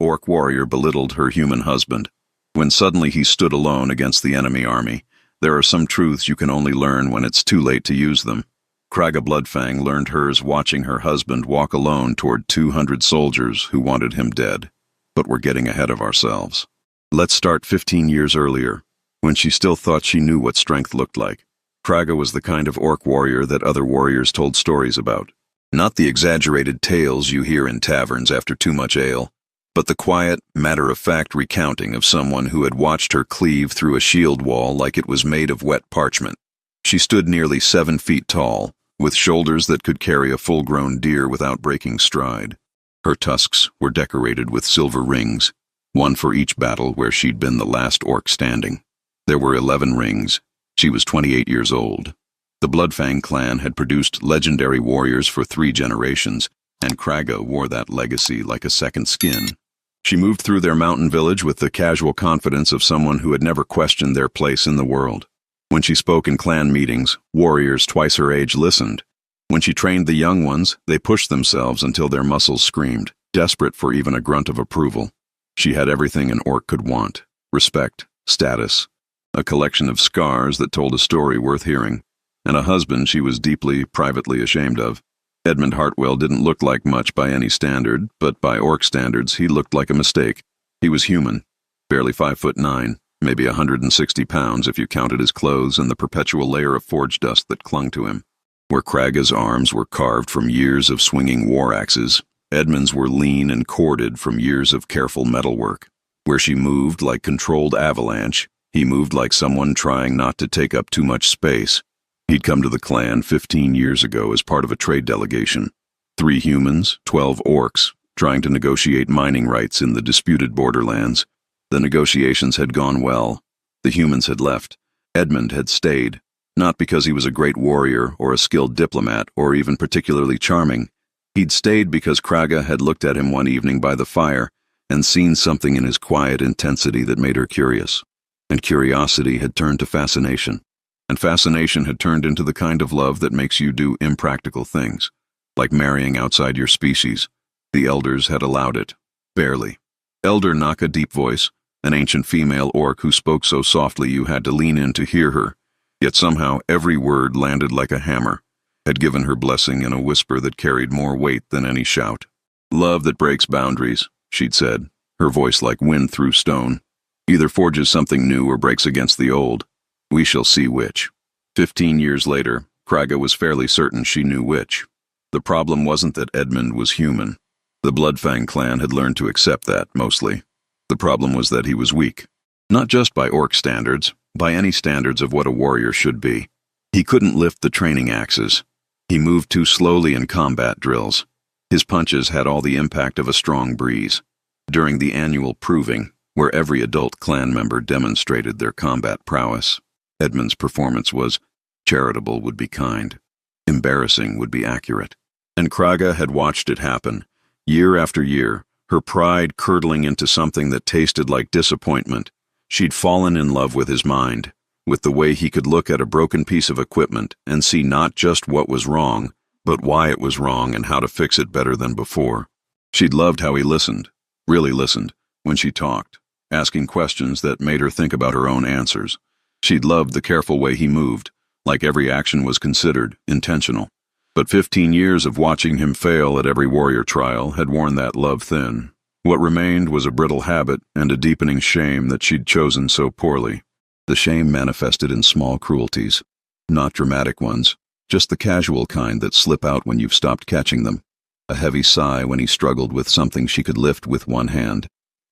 orc warrior belittled her human husband. When suddenly he stood alone against the enemy army, there are some truths you can only learn when it's too late to use them. Kraga Bloodfang learned hers watching her husband walk alone toward 200 soldiers who wanted him dead. But we're getting ahead of ourselves. Let's start 15 years earlier, when she still thought she knew what strength looked like. Kraga was the kind of orc warrior that other warriors told stories about. Not the exaggerated tales you hear in taverns after too much ale, but the quiet, matter-of-fact recounting of someone who had watched her cleave through a shield wall like it was made of wet parchment. She stood nearly 7 feet tall, with shoulders that could carry a full-grown deer without breaking stride. Her tusks were decorated with silver rings, one for each battle where she'd been the last orc standing. There were 11 rings. She was 28 years old. The Bloodfang clan had produced legendary warriors for 3 generations, and Kraga wore that legacy like a second skin. She moved through their mountain village with the casual confidence of someone who had never questioned their place in the world. When she spoke in clan meetings, warriors twice her age listened. When she trained the young ones, they pushed themselves until their muscles screamed, desperate for even a grunt of approval. She had everything an orc could want: respect, status, a collection of scars that told a story worth hearing, and a husband she was deeply, privately ashamed of. Edmund Hartwell didn't look like much by any standard, but by orc standards he looked like a mistake. He was human, barely 5'9", maybe 160 pounds if you counted his clothes and the perpetual layer of forge dust that clung to him. Where Kraga's arms were carved from years of swinging war axes, Edmund's were lean and corded from years of careful metalwork. Where she moved like controlled avalanche, he moved like someone trying not to take up too much space. He'd come to the clan 15 years ago as part of a trade delegation. 3 humans, 12 orcs, trying to negotiate mining rights in the disputed borderlands. The negotiations had gone well. The humans had left. Edmund had stayed, not because he was a great warrior or a skilled diplomat or even particularly charming. He'd stayed because Kraga had looked at him one evening by the fire and seen something in his quiet intensity that made her curious. And curiosity had turned to fascination. And fascination had turned into the kind of love that makes you do impractical things, like marrying outside your species. The elders had allowed it. Barely. Elder Naka Deep Voice, an ancient female orc who spoke so softly you had to lean in to hear her, yet somehow every word landed like a hammer, had given her blessing in a whisper that carried more weight than any shout. Love that breaks boundaries, she'd said, her voice like wind through stone. Either forges something new or breaks against the old. We shall see which. 15 years later, Kraga was fairly certain she knew which. The problem wasn't that Edmund was human. The Bloodfang clan had learned to accept that, mostly. The problem was that he was weak. Not just by orc standards, by any standards of what a warrior should be. He couldn't lift the training axes. He moved too slowly in combat drills. His punches had all the impact of a strong breeze. During the annual proving, where every adult clan member demonstrated their combat prowess, Edmund's performance was charitable would be kind, embarrassing would be accurate. And Kraga had watched it happen, year after year, her pride curdling into something that tasted like disappointment. She'd fallen in love with his mind, with the way he could look at a broken piece of equipment and see not just what was wrong, but why it was wrong and how to fix it better than before. She'd loved how he listened, really listened, when she talked, asking questions that made her think about her own answers. She'd loved the careful way he moved, like every action was considered, intentional. But 15 years of watching him fail at every warrior trial had worn that love thin. What remained was a brittle habit and a deepening shame that she'd chosen so poorly. The shame manifested in small cruelties, not dramatic ones, just the casual kind that slip out when you've stopped catching them. A heavy sigh when he struggled with something she could lift with one hand.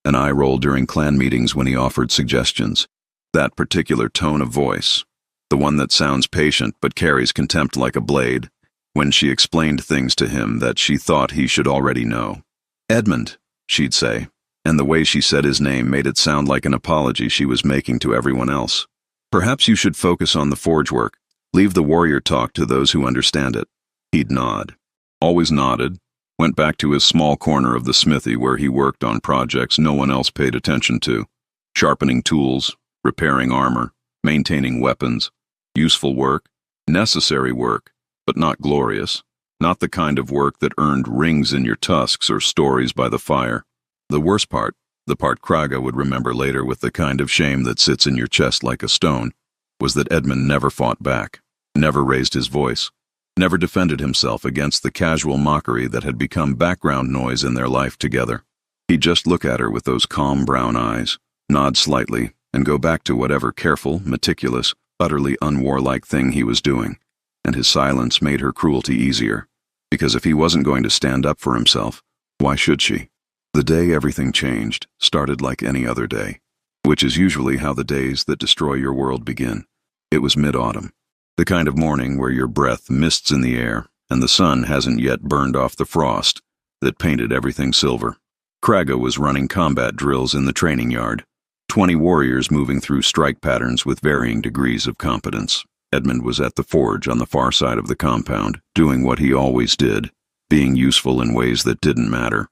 An eye roll during clan meetings when he offered suggestions. That particular tone of voice, the one that sounds patient but carries contempt like a blade, when she explained things to him that she thought he should already know. Edmund, she'd say, and the way she said his name made it sound like an apology she was making to everyone else. Perhaps you should focus on the forge work. Leave the warrior talk to those who understand it. He'd nod. Always nodded, went back to his small corner of the smithy where he worked on projects no one else paid attention to. Sharpening tools, repairing armor, maintaining weapons. Useful work, necessary work, but not glorious. Not the kind of work that earned rings in your tusks or stories by the fire. The worst part, the part Kraga would remember later with the kind of shame that sits in your chest like a stone, was that Edmund never fought back, never raised his voice, never defended himself against the casual mockery that had become background noise in their life together. He'd just look at her with those calm brown eyes, nod slightly, and go back to whatever careful, meticulous, utterly unwarlike thing he was doing, and his silence made her cruelty easier, because if he wasn't going to stand up for himself, why should she? The day everything changed started like any other day, which is usually how the days that destroy your world begin. It was mid-autumn, the kind of morning where your breath mists in the air and the sun hasn't yet burned off the frost that painted everything silver. Kraga was running combat drills in the training yard, 20 warriors moving through strike patterns with varying degrees of competence. Edmund was at the forge on the far side of the compound, doing what he always did, being useful in ways that didn't matter.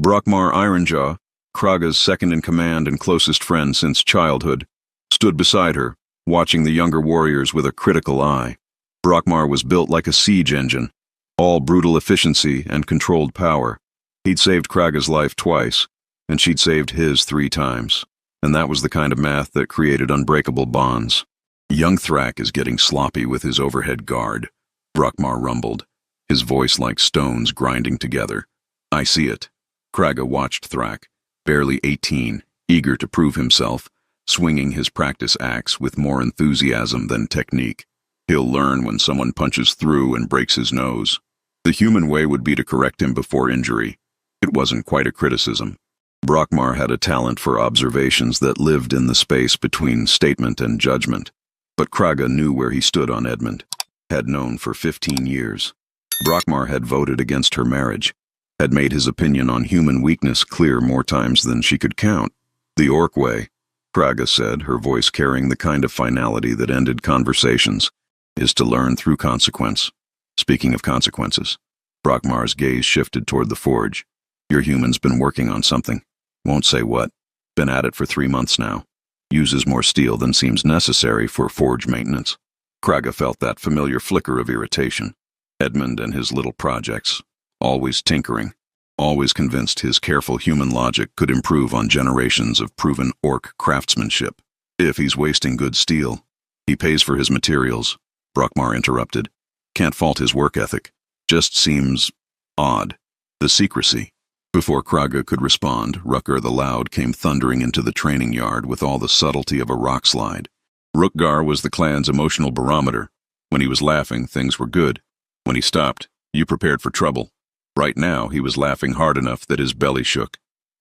Brockmar Ironjaw, Kraga's second-in-command and closest friend since childhood, stood beside her, watching the younger warriors with a critical eye. Brockmar was built like a siege engine, all brutal efficiency and controlled power. He'd saved Kraga's life twice, and she'd saved his 3 times, and that was the kind of math that created unbreakable bonds. Young Thrak is getting sloppy with his overhead guard, Brockmar rumbled, his voice like stones grinding together. I see it. Kraga watched Thrak, barely 18, eager to prove himself, swinging his practice axe with more enthusiasm than technique. He'll learn when someone punches through and breaks his nose. The human way would be to correct him before injury. It wasn't quite a criticism. Brockmar had a talent for observations that lived in the space between statement and judgment. But Kraga knew where he stood on Edmund, had known for 15 years. Brockmar had voted against her marriage, had made his opinion on human weakness clear more times than she could count. The Orc way, Kraga said, her voice carrying the kind of finality that ended conversations, is to learn through consequence. Speaking of consequences, Brockmar's gaze shifted toward the forge. Your human's been working on something. Won't say what. Been at it for 3 months now. Uses more steel than seems necessary for forge maintenance. Kraga felt that familiar flicker of irritation. Edmund and his little projects, always tinkering, always convinced his careful human logic could improve on generations of proven orc craftsmanship. If he's wasting good steel, he pays for his materials, Brockmar interrupted. Can't fault his work ethic. Just seems odd. The secrecy. Before Kraga could respond, Rucker the Loud came thundering into the training yard with all the subtlety of a rock slide. Rukgar was the clan's emotional barometer. When he was laughing, things were good. When he stopped, you prepared for trouble. Right now, he was laughing hard enough that his belly shook.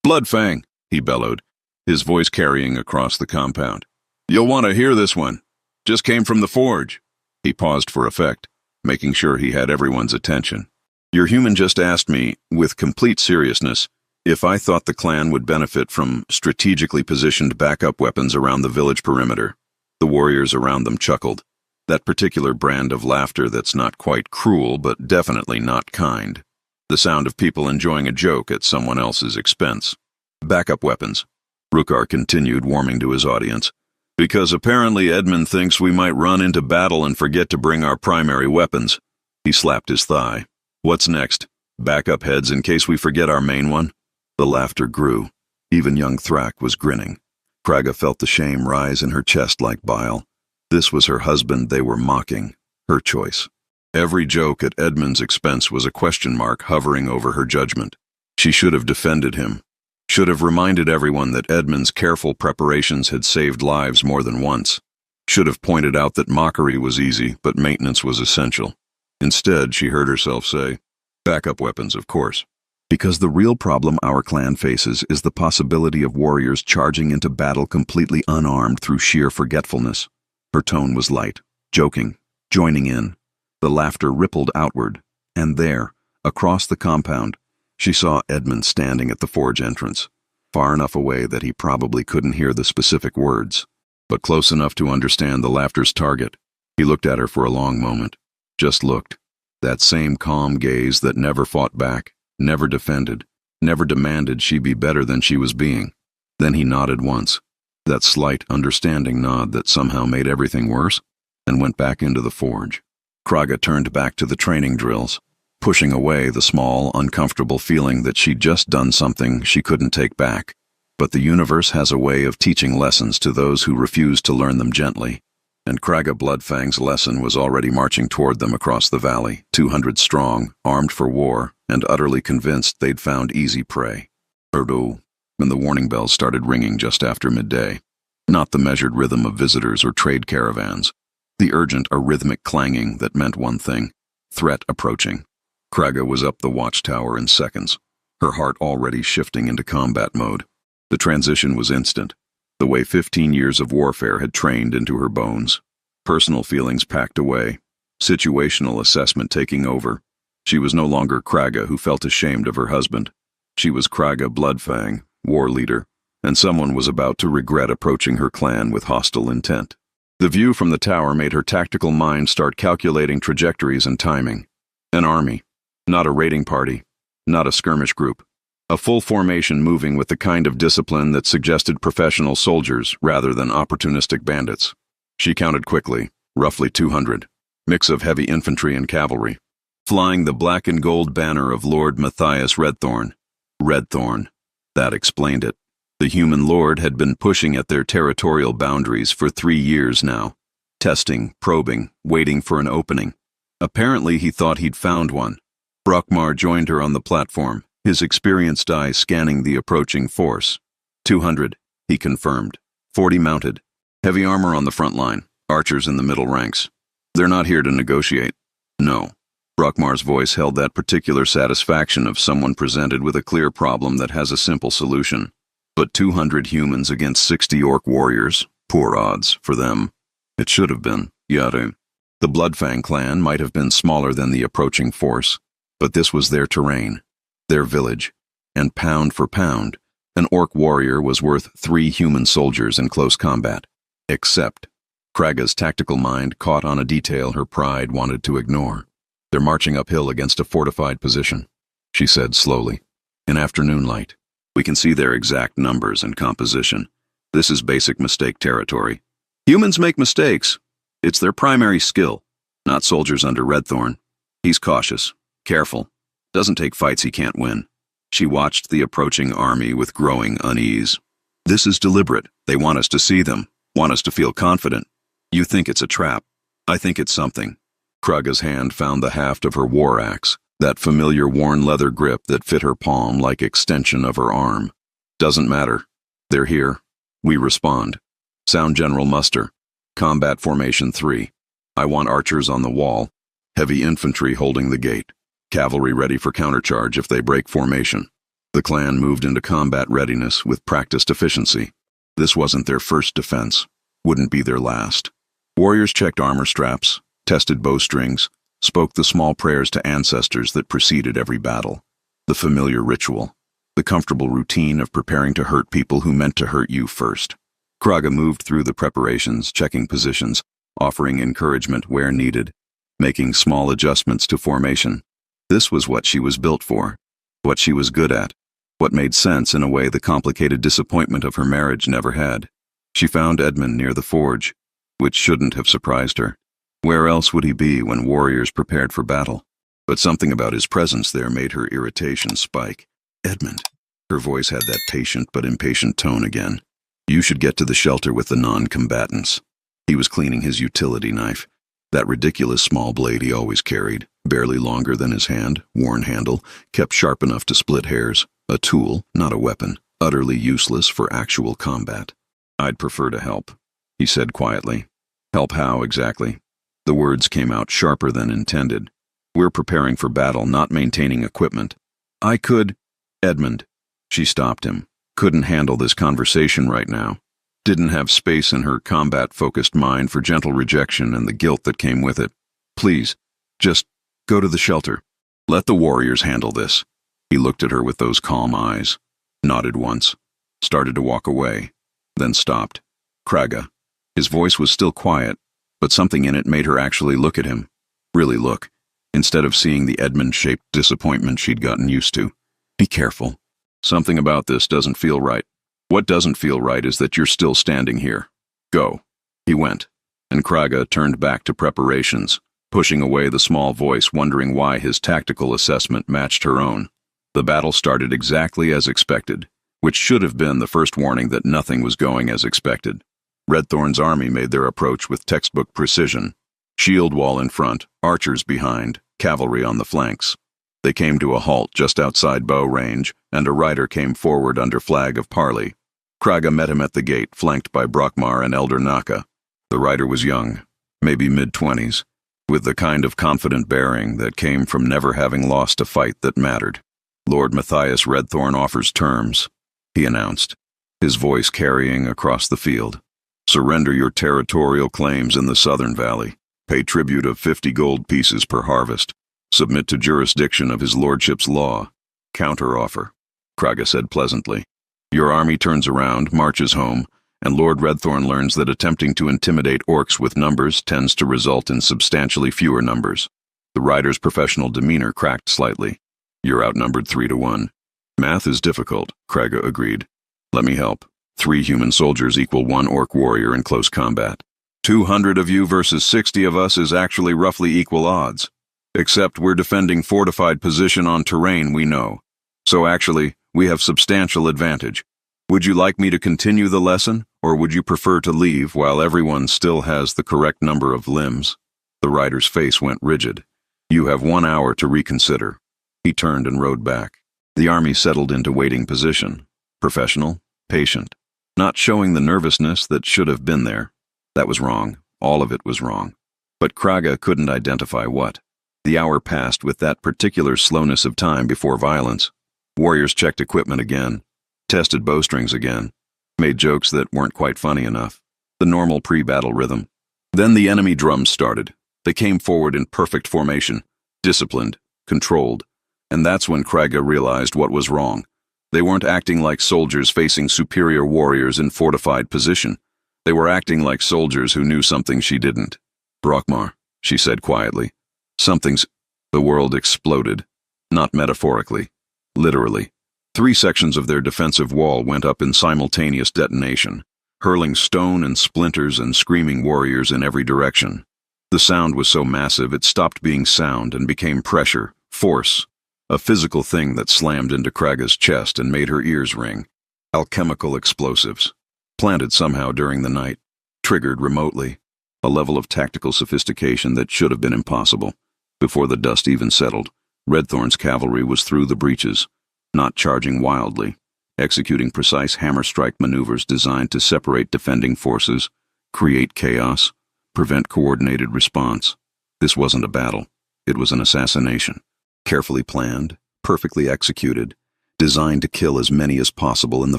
Bloodfang, he bellowed, his voice carrying across the compound. You'll want to hear this one. Just came from the forge. He paused for effect, making sure he had everyone's attention. Your human just asked me, with complete seriousness, if I thought the clan would benefit from strategically positioned backup weapons around the village perimeter. The warriors around them chuckled. That particular brand of laughter that's not quite cruel, but definitely not kind. The sound of people enjoying a joke at someone else's expense. Backup weapons, Rukar continued, warming to his audience. Because apparently Edmund thinks we might run into battle and forget to bring our primary weapons. He slapped his thigh. What's next? Backup heads in case we forget our main one? The laughter grew. Even young Thrak was grinning. Kraga felt the shame rise in her chest like bile. This was her husband they were mocking. Her choice. Every joke at Edmund's expense was a question mark hovering over her judgment. She should have defended him. Should have reminded everyone that Edmund's careful preparations had saved lives more than once. Should have pointed out that mockery was easy, but maintenance was essential. Instead, she heard herself say, backup weapons, of course. Because the real problem our clan faces is the possibility of warriors charging into battle completely unarmed through sheer forgetfulness. Her tone was light, joking, joining in. The laughter rippled outward, and there, across the compound, she saw Edmund standing at the forge entrance, far enough away that he probably couldn't hear the specific words, but close enough to understand the laughter's target. He looked at her for a long moment. Just looked. That same calm gaze that never fought back, never defended, never demanded she be better than she was being. Then he nodded once, that slight, understanding nod that somehow made everything worse, and went back into the forge. Kraga turned back to the training drills. pushing away the small, uncomfortable feeling that she'd just done something she couldn't take back. But the universe has a way of teaching lessons to those who refuse to learn them gently. And Kraga Bloodfang's lesson was already marching toward them across the valley, 200 strong, armed for war, and utterly convinced they'd found easy prey. Erdo, when the warning bells started ringing just after midday. Not the measured rhythm of visitors or trade caravans. The urgent, arrhythmic clanging that meant one thing: threat approaching. Kraga was up the watchtower in seconds, her heart already shifting into combat mode. The transition was instant, the way 15 years of warfare had trained into her bones. Personal feelings packed away, situational assessment taking over. She was no longer Kraga who felt ashamed of her husband. She was Kraga Bloodfang, war leader, and someone was about to regret approaching her clan with hostile intent. The view from the tower made her tactical mind start calculating trajectories and timing. An army. Not a raiding party, not a skirmish group. A full formation moving with the kind of discipline that suggested professional soldiers rather than opportunistic bandits. She counted quickly, roughly 200. Mix of heavy infantry and cavalry. Flying the black and gold banner of Lord Matthias Redthorn. Redthorn. That explained it. The human lord had been pushing at their territorial boundaries for 3 years now. Testing, probing, waiting for an opening. Apparently he thought he'd found one. Brockmar joined her on the platform, his experienced eye scanning the approaching force. 200, he confirmed. 40 mounted. Heavy armor on the front line, archers in the middle ranks. They're not here to negotiate. No. Brockmar's voice held that particular satisfaction of someone presented with a clear problem that has a simple solution. But 200 humans against 60 orc warriors, poor odds for them. It should have been, Yaru. The Bloodfang clan might have been smaller than the approaching force, but this was their terrain, their village, and pound for pound, an orc warrior was worth 3 human soldiers in close combat. Except, Kraga's tactical mind caught on a detail her pride wanted to ignore. They're marching uphill against a fortified position, she said slowly. In afternoon light, we can see their exact numbers and composition. This is basic mistake territory. Humans make mistakes. It's their primary skill, not soldiers under Redthorn. He's cautious, careful, doesn't take fights he can't win. She watched the approaching army with growing unease. This is deliberate. They want us to see them, want us to feel confident. You think it's a trap. I think it's something. Kraga's hand found the haft of her war axe, that familiar worn leather grip that fit her palm like extension of her arm. Doesn't matter. They're here. We respond. Sound general muster. Combat formation 3. I want archers on the wall. Heavy infantry holding the gate. Cavalry ready for countercharge if they break formation. The clan moved into combat readiness with practiced efficiency. This wasn't their first defense. Wouldn't be their last. Warriors checked armor straps, tested bowstrings, spoke the small prayers to ancestors that preceded every battle. The familiar ritual. The comfortable routine of preparing to hurt people who meant to hurt you first. Kraga moved through the preparations, checking positions, offering encouragement where needed, making small adjustments to formation. This was what she was built for, what she was good at, what made sense in a way the complicated disappointment of her marriage never had. She found Edmund near the forge, which shouldn't have surprised her. Where else would he be when warriors prepared for battle? But something about his presence there made her irritation spike. Edmund. Her voice had that patient but impatient tone again. You should get to the shelter with the non-combatants. He was cleaning his utility knife, that ridiculous small blade he always carried, barely longer than his hand, worn handle, kept sharp enough to split hairs. A tool, not a weapon, utterly useless for actual combat. I'd prefer to help, he said quietly. Help how, exactly? The words came out sharper than intended. We're preparing for battle, not maintaining equipment. I could... Edmund. She stopped him. Couldn't handle this conversation right now. Didn't have space in her combat-focused mind for gentle rejection and the guilt that came with it. Please, just go to the shelter. Let the warriors handle this. He looked at her with those calm eyes, nodded once, started to walk away, then stopped. Kraga. His voice was still quiet, but something in it made her actually look at him. Really look, instead of seeing the Edmund-shaped disappointment she'd gotten used to. Be careful. Something about this doesn't feel right. What doesn't feel right is that you're still standing here. Go. He went, and Kraga turned back to preparations, pushing away the small voice, wondering why his tactical assessment matched her own. The battle started exactly as expected, which should have been the first warning that nothing was going as expected. Redthorn's army made their approach with textbook precision. Shield wall in front, archers behind, cavalry on the flanks. They came to a halt just outside bow range, and a rider came forward under flag of parley. Kraga met him at the gate, flanked by Brockmar and Elder Naka. The rider was young, maybe mid-20s, with the kind of confident bearing that came from never having lost a fight that mattered. "Lord Matthias Redthorn offers terms," he announced, his voice carrying across the field. "Surrender your territorial claims in the Southern Valley. Pay tribute of 50 gold pieces per harvest. Submit to jurisdiction of his lordship's law. Counter-offer," Kraga said pleasantly. "Your army turns around, marches home, and Lord Redthorn learns that attempting to intimidate orcs with numbers tends to result in substantially fewer numbers." The rider's professional demeanor cracked slightly. "You're outnumbered 3-1. Math is difficult," Kraga agreed. "Let me help. 3 human soldiers equal 1 orc warrior in close combat. 200 of you versus 60 of us is actually roughly equal odds. Except we're defending fortified position on terrain we know. So actually, we have substantial advantage. Would you like me to continue the lesson, or would you prefer to leave while everyone still has the correct number of limbs?" The rider's face went rigid. "You have 1 hour to reconsider." He turned and rode back. The army settled into waiting position. Professional, patient, not showing the nervousness that should have been there. That was wrong. All of it was wrong. But Kraga couldn't identify what. The hour passed with that particular slowness of time before violence. Warriors checked equipment again, tested bowstrings again, made jokes that weren't quite funny enough. The normal pre-battle rhythm. Then the enemy drums started. They came forward in perfect formation, disciplined, controlled. And that's when Kraga realized what was wrong. They weren't acting like soldiers facing superior warriors in fortified position. They were acting like soldiers who knew something she didn't. "Brockmar," she said quietly. "Something's—" The world exploded. Not metaphorically. Literally. 3 sections of their defensive wall went up in simultaneous detonation, hurling stone and splinters and screaming warriors in every direction. The sound was so massive it stopped being sound and became pressure, force, a physical thing that slammed into Kraga's chest and made her ears ring. Alchemical explosives. Planted somehow during the night. Triggered remotely. A level of tactical sophistication that should have been impossible. Before the dust even settled, Redthorn's cavalry was through the breaches, not charging wildly, executing precise hammer-strike maneuvers designed to separate defending forces, create chaos, prevent coordinated response. This wasn't a battle. It was an assassination. Carefully planned, perfectly executed, designed to kill as many as possible in the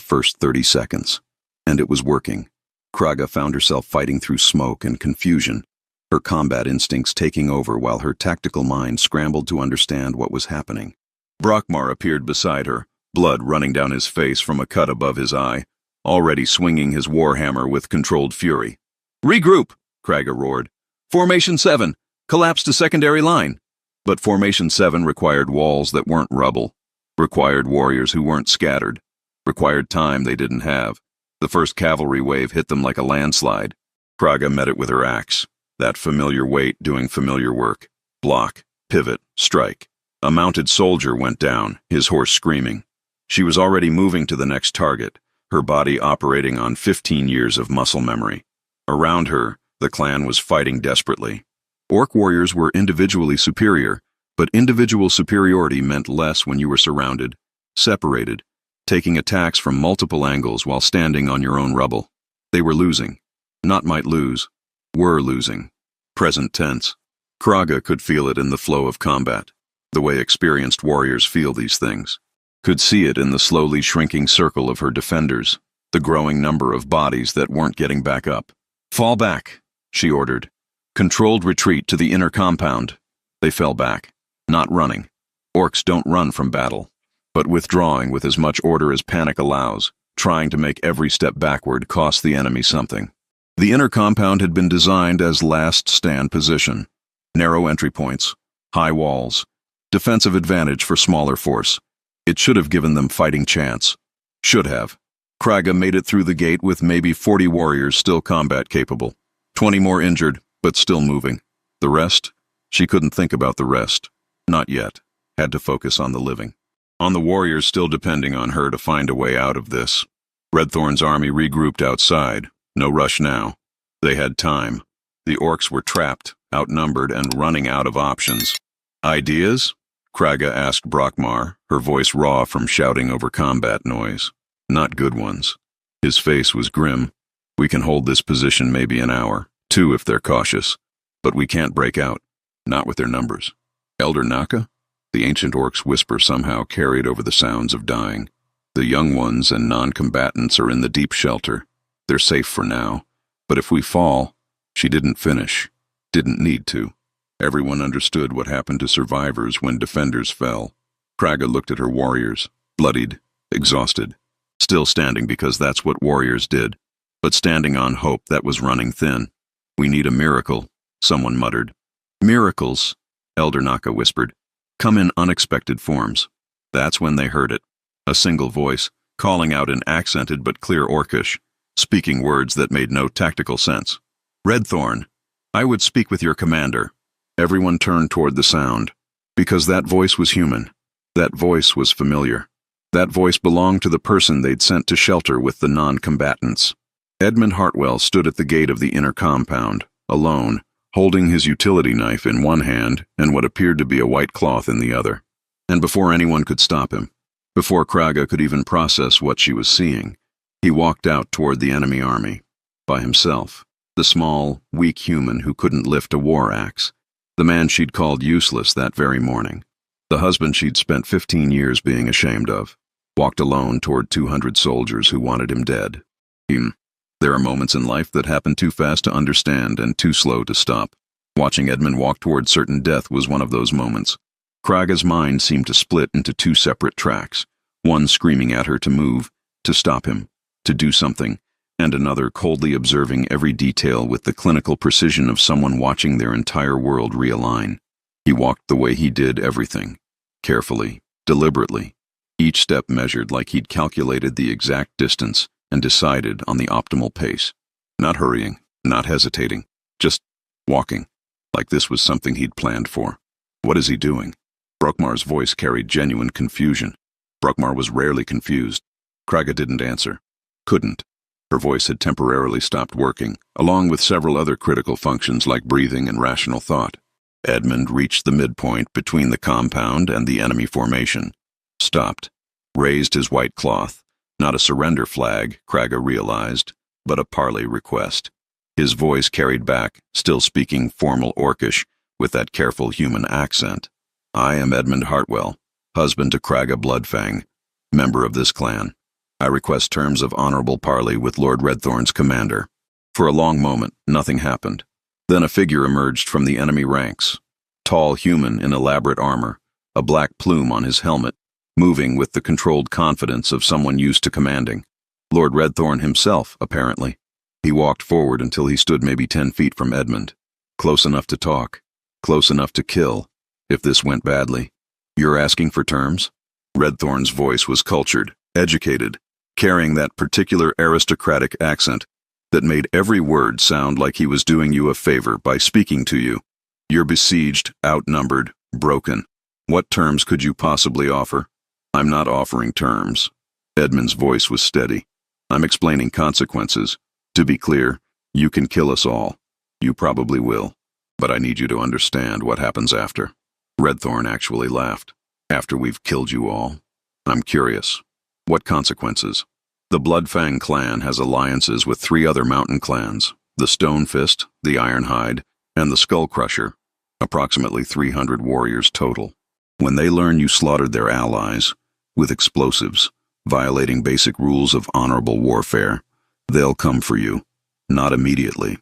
first 30 seconds. And it was working. Kraga found herself fighting through smoke and confusion, her combat instincts taking over while her tactical mind scrambled to understand what was happening. Brockmar appeared beside her, blood running down his face from a cut above his eye, already swinging his warhammer with controlled fury. "Regroup!" Kraga roared. "Formation 7! Collapse to secondary line!" But Formation 7 required walls that weren't rubble, required warriors who weren't scattered, required time they didn't have. The first cavalry wave hit them like a landslide. Kraga met it with her axe, that familiar weight doing familiar work. Block, pivot, strike. A mounted soldier went down, his horse screaming. She was already moving to the next target, her body operating on 15 years of muscle memory. Around her, the clan was fighting desperately. Orc warriors were individually superior, but individual superiority meant less when you were surrounded, separated, taking attacks from multiple angles while standing on your own rubble. They were losing. Not might lose. Were losing. Present tense. Kraga could feel it in the flow of combat, the way experienced warriors feel these things. Could see it in the slowly shrinking circle of her defenders, the growing number of bodies that weren't getting back up. "Fall back," she ordered. Controlled retreat to the inner compound. They fell back. Not running. Orcs don't run from battle, but withdrawing with as much order as panic allows, trying to make every step backward cost the enemy something. The inner compound had been designed as last stand position. Narrow entry points, high walls, defensive advantage for smaller force. It should have given them fighting chance. Should have. Kraga made it through the gate with maybe 40 warriors still combat capable. 20 more injured, but still moving. The rest? She couldn't think about the rest. Not yet. Had to focus on the living. On the warriors still depending on her to find a way out of this. Redthorn's army regrouped outside. No rush now. They had time. The orcs were trapped, outnumbered, and running out of options. Ideas? Kraga asked Brockmar, her voice raw from shouting over combat noise. Not good ones. His face was grim. We can hold this position maybe an hour, 2 if they're cautious. But we can't break out. Not with their numbers. Elder Naka? The ancient orc's whisper somehow carried over the sounds of dying. The young ones and non-combatants are in the deep shelter. They're safe for now. But if we fall, she didn't finish. Didn't need to. Everyone understood what happened to survivors when defenders fell. Kraga looked at her warriors, bloodied, exhausted. Still standing because that's what warriors did. But standing on hope that was running thin. We need a miracle, someone muttered. Miracles, Elder Naka whispered, come in unexpected forms. That's when they heard it. A single voice, calling out in accented but clear Orcish, speaking words that made no tactical sense. Redthorn, I would speak with your commander. Everyone turned toward the sound, because that voice was human. That voice was familiar. That voice belonged to the person they'd sent to shelter with the non-combatants. Edmund Hartwell stood at the gate of the inner compound, alone, holding his utility knife in one hand and what appeared to be a white cloth in the other. And before anyone could stop him, before Kraga could even process what she was seeing, he walked out toward the enemy army, by himself, the small, weak human who couldn't lift a war axe, the man she'd called useless that very morning, the husband she'd spent 15 years being ashamed of, walked alone toward 200 soldiers who wanted him dead. There are moments in life that happen too fast to understand and too slow to stop. Watching Edmund walk toward certain death was one of those moments. Kraga's mind seemed to split into 2 separate tracks, one screaming at her to move, to stop him, to do something, and another coldly observing every detail with the clinical precision of someone watching their entire world realign. He walked the way he did everything, carefully, deliberately, each step measured like he'd calculated the exact distance and decided on the optimal pace. Not hurrying, not hesitating, just walking, like this was something he'd planned for. What is he doing? Brockmar's voice carried genuine confusion. Brockmar was rarely confused. Kraga didn't answer. Couldn't. Her voice had temporarily stopped working, along with several other critical functions like breathing and rational thought. Edmund reached the midpoint between the compound and the enemy formation. Stopped. Raised his white cloth. Not a surrender flag, Kraga realized, but a parley request. His voice carried back, still speaking formal Orcish, with that careful human accent. I am Edmund Hartwell, husband to Kraga Bloodfang, member of this clan. I request terms of honorable parley with Lord Redthorn's commander. For a long moment, nothing happened. Then a figure emerged from the enemy ranks. Tall human in elaborate armor, a black plume on his helmet, moving with the controlled confidence of someone used to commanding. Lord Redthorn himself, apparently. He walked forward until he stood maybe 10 feet from Edmund. Close enough to talk. Close enough to kill, if this went badly. You're asking for terms? Redthorn's voice was cultured, educated, carrying that particular aristocratic accent that made every word sound like he was doing you a favor by speaking to you. You're besieged, outnumbered, broken. What terms could you possibly offer? I'm not offering terms. Edmund's voice was steady. I'm explaining consequences. To be clear, you can kill us all. You probably will. But I need you to understand what happens after. Redthorn actually laughed. After we've killed you all. I'm curious. What consequences? The Bloodfang clan has alliances with 3 other mountain clans, the Stonefist, the Ironhide, and the Skullcrusher, approximately 300 warriors total. When they learn you slaughtered their allies, with explosives, violating basic rules of honorable warfare, they'll come for you. Not immediately.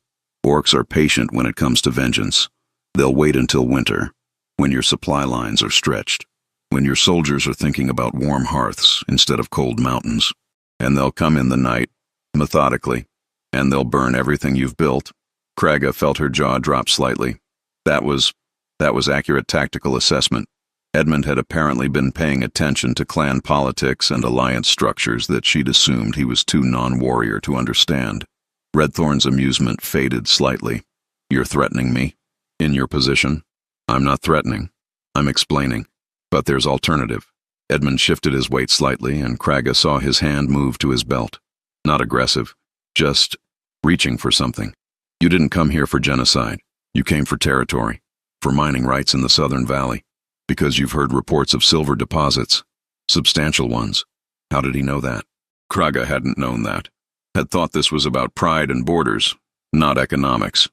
Orcs are patient when it comes to vengeance. They'll wait until winter, when your supply lines are stretched, when your soldiers are thinking about warm hearths instead of cold mountains. And they'll come in the night, methodically, and they'll burn everything you've built. Kraga felt her jaw drop slightly. That was accurate tactical assessment. Edmund had apparently been paying attention to clan politics and alliance structures that she'd assumed he was too non-warrior to understand. Redthorn's amusement faded slightly. You're threatening me? In your position? I'm not threatening. I'm explaining. But there's alternative. Edmund shifted his weight slightly, and Kraga saw his hand move to his belt. Not aggressive, just reaching for something. You didn't come here for genocide. You came for territory, for mining rights in the Southern Valley, because you've heard reports of silver deposits, substantial ones. How did he know that? Kraga hadn't known that. Had thought this was about pride and borders, not economics.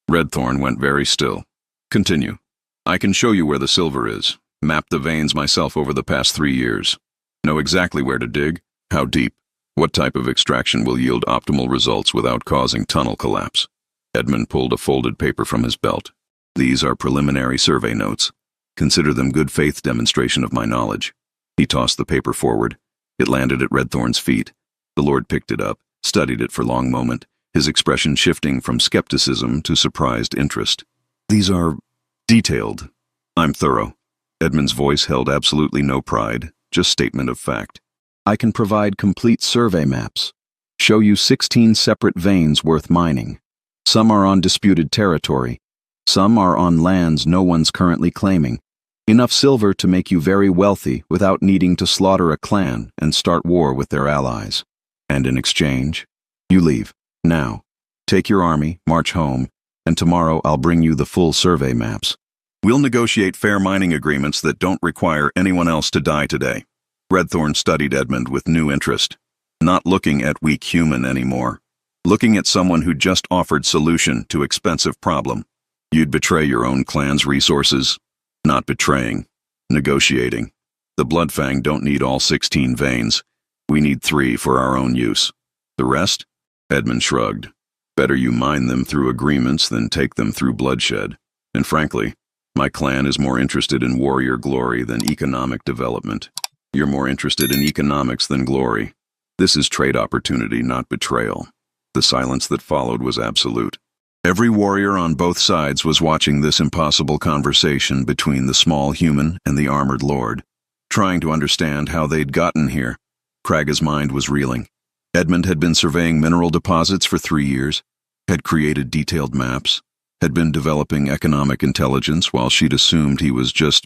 Redthorn went very still. Continue. I can show you where the silver is. Mapped the veins myself over the past 3 years. Know exactly where to dig, how deep, what type of extraction will yield optimal results without causing tunnel collapse. Edmund pulled a folded paper from his belt. These are preliminary survey notes. Consider them good faith demonstration of my knowledge. He tossed the paper forward. It landed at Redthorn's feet. The Lord picked it up, studied it for a long moment, his expression shifting from skepticism to surprised interest. These are detailed. I'm thorough. Edmund's voice held absolutely no pride, just statement of fact. I can provide complete survey maps. Show you 16 separate veins worth mining. Some are on disputed territory. Some are on lands no one's currently claiming. Enough silver to make you very wealthy without needing to slaughter a clan and start war with their allies. And in exchange, you leave. Now. Take your army, march home, and tomorrow I'll bring you the full survey maps. We'll negotiate fair mining agreements that don't require anyone else to die today. Redthorn studied Edmund with new interest. Not looking at weak human anymore. Looking at someone who just offered solution to expensive problem. You'd betray your own clan's resources? Not betraying. Negotiating. The Bloodfang don't need all 16 veins. We need 3 for our own use. The rest? Edmund shrugged. Better you mine them through agreements than take them through bloodshed. And frankly, my clan is more interested in warrior glory than economic development. You're more interested in economics than glory. This is trade opportunity, not betrayal. The silence that followed was absolute. Every warrior on both sides was watching this impossible conversation between the small human and the armored lord, trying to understand how they'd gotten here. Kraga's mind was reeling. Edmund had been surveying mineral deposits for 3 years, had created detailed maps, had been developing economic intelligence while she'd assumed he was just,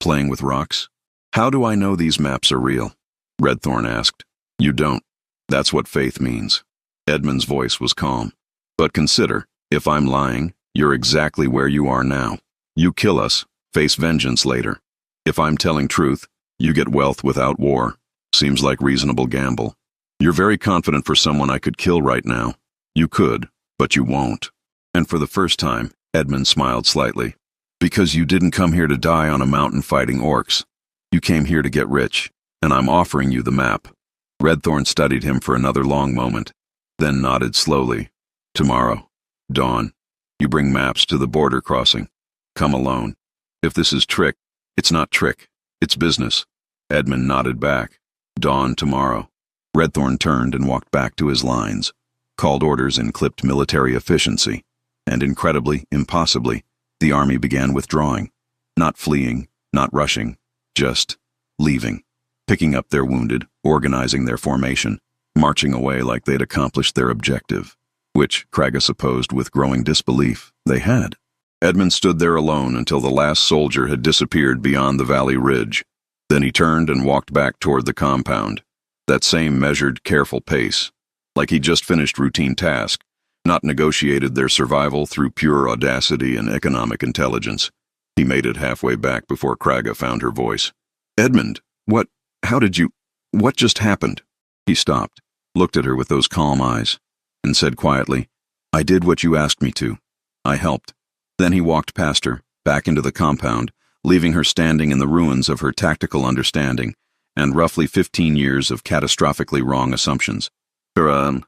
playing with rocks? How do I know these maps are real? Redthorn asked. You don't. That's what faith means. Edmund's voice was calm. But consider, if I'm lying, you're exactly where you are now. You kill us, face vengeance later. If I'm telling truth, you get wealth without war. Seems like reasonable gamble. You're very confident for someone I could kill right now. You could, but you won't. And for the first time, Edmund smiled slightly. Because you didn't come here to die on a mountain fighting orcs. You came here to get rich, and I'm offering you the map. Redthorn studied him for another long moment, then nodded slowly. Tomorrow, dawn, you bring maps to the border crossing. Come alone. If this is trick, it's not trick. It's business. Edmund nodded back. Dawn tomorrow. Redthorn turned and walked back to his lines, called orders in clipped military efficiency, and incredibly, impossibly, the army began withdrawing. Not fleeing, not rushing, just leaving, picking up their wounded, organizing their formation, marching away like they'd accomplished their objective, which, Kraga supposed with growing disbelief, they had. Edmund stood there alone until the last soldier had disappeared beyond the valley ridge. Then he turned and walked back toward the compound. That same measured, careful pace, like he'd just finished routine task, not negotiated their survival through pure audacity and economic intelligence. He made it halfway back before Kraga found her voice. Edmund, what just happened? He stopped, looked at her with those calm eyes, and said quietly, I did what you asked me to. I helped. Then he walked past her, back into the compound, leaving her standing in the ruins of her tactical understanding and roughly 15 years of catastrophically wrong assumptions. And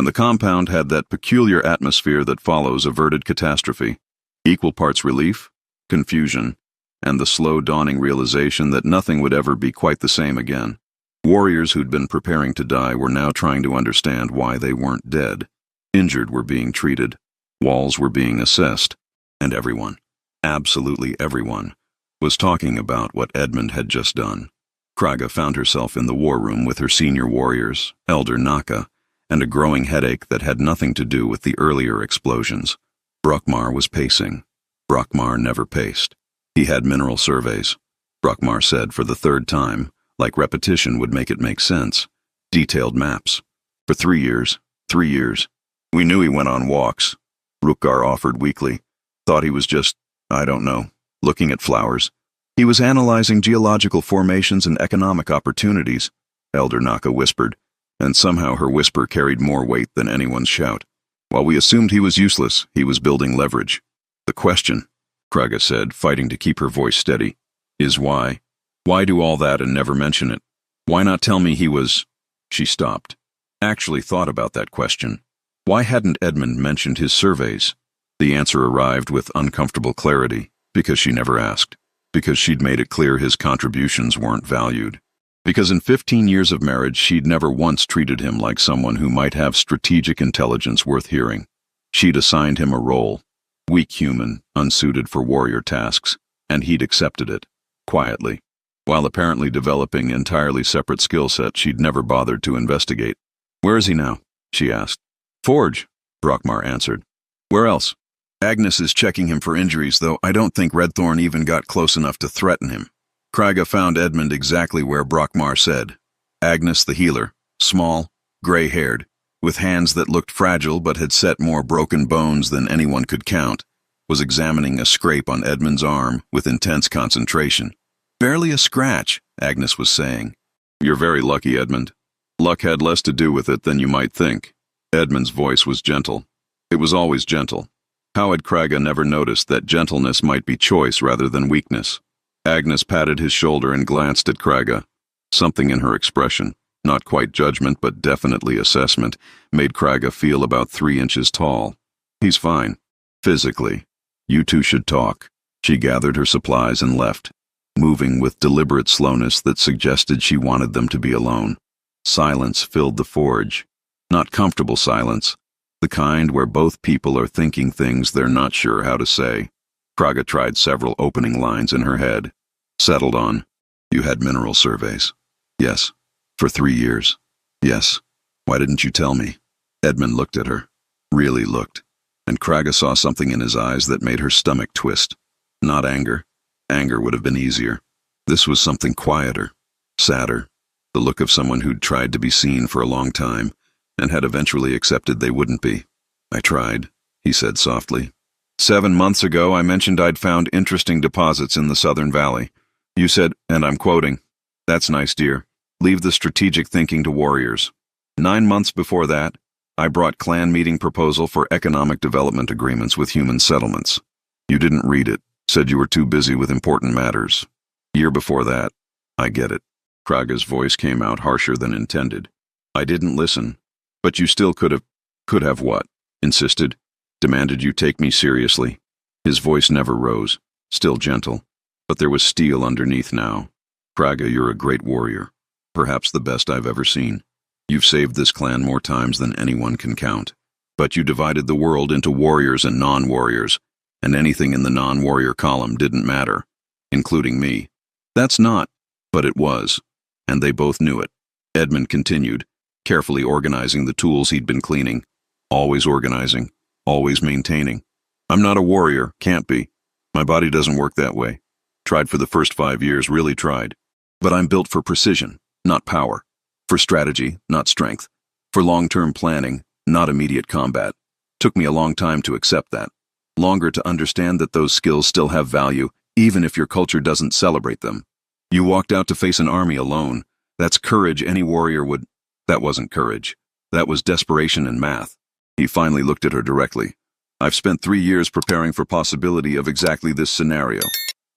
the compound had that peculiar atmosphere that follows averted catastrophe, equal parts relief, confusion, and the slow dawning realization that nothing would ever be quite the same again. Warriors who'd been preparing to die were now trying to understand why they weren't dead. Injured were being treated, walls were being assessed, and everyone, absolutely everyone, was talking about what Edmund had just done. Kraga found herself in the war room with her senior warriors, Elder Naka, and a growing headache that had nothing to do with the earlier explosions. Brokmar was pacing. Brockmar never paced. He had mineral surveys. Brockmar said for the third time, like repetition would make it make sense. Detailed maps. For 3 years. 3 years. We knew he went on walks. Rukgar offered weakly. Thought he was just, I don't know, looking at flowers. He was analyzing geological formations and economic opportunities, Elder Naka whispered, and somehow her whisper carried more weight than anyone's shout. While we assumed he was useless, he was building leverage. The question, Kraga said, fighting to keep her voice steady, is why? Why do all that and never mention it? Why not tell me he was... She stopped. Actually thought about that question. Why hadn't Edmund mentioned his surveys? The answer arrived with uncomfortable clarity, because she never asked. Because she'd made it clear his contributions weren't valued. Because in 15 years of marriage, she'd never once treated him like someone who might have strategic intelligence worth hearing. She'd assigned him a role, weak human, unsuited for warrior tasks, and he'd accepted it, quietly. While apparently developing entirely separate skill sets she'd never bothered to investigate. Where is he now? She asked. Forge, Brockmar answered. Where else? Agnes is checking him for injuries, though I don't think Redthorn even got close enough to threaten him. Kraga found Edmund exactly where Brockmar said. Agnes the healer, small, gray-haired, with hands that looked fragile but had set more broken bones than anyone could count, was examining a scrape on Edmund's arm with intense concentration. Barely a scratch, Agnes was saying. You're very lucky, Edmund. Luck had less to do with it than you might think. Edmund's voice was gentle. It was always gentle. How had Kraga never noticed that gentleness might be choice rather than weakness? Agnes patted his shoulder and glanced at Kraga. Something in her expression, not quite judgment but definitely assessment, made Kraga feel about 3 inches tall. He's fine. Physically. You two should talk. She gathered her supplies and left, moving with deliberate slowness that suggested she wanted them to be alone. Silence filled the forge. Not comfortable silence. The kind where both people are thinking things they're not sure how to say. Kraga tried several opening lines in her head. Settled on, you had mineral surveys. Yes. For 3 years. Yes. Why didn't you tell me? Edmund looked at her. Really looked. And Kraga saw something in his eyes that made her stomach twist. Not anger. Anger would have been easier. This was something quieter. Sadder. The look of someone who'd tried to be seen for a long time, and had eventually accepted they wouldn't be. I tried, he said softly. 7 months ago, I mentioned I'd found interesting deposits in the Southern Valley. You said, and I'm quoting, "That's nice, dear. Leave the strategic thinking to warriors." 9 months before that, I brought clan meeting proposal for economic development agreements with human settlements. You didn't read it, said you were too busy with important matters. Year before that, I get it. Kraga's voice came out harsher than intended. I didn't listen. But you still could have what? Insisted. Demanded you take me seriously. His voice never rose, still gentle. But there was steel underneath now. Kraga, you're a great warrior. Perhaps the best I've ever seen. You've saved this clan more times than anyone can count. But you divided the world into warriors and non-warriors, and anything in the non-warrior column didn't matter, including me. That's not, but it was. And they both knew it. Edmund continued, carefully organizing the tools he'd been cleaning. Always organizing, always maintaining. I'm not a warrior, can't be. My body doesn't work that way. Tried for the first 5 years, really tried. But I'm built for precision, not power. For strategy, not strength. For long-term planning, not immediate combat. Took me a long time to accept that. Longer to understand that those skills still have value, even if your culture doesn't celebrate them. You walked out to face an army alone. That's courage any warrior would... That wasn't courage. That was desperation and math. He finally looked at her directly. I've spent 3 years preparing for possibility of exactly this scenario.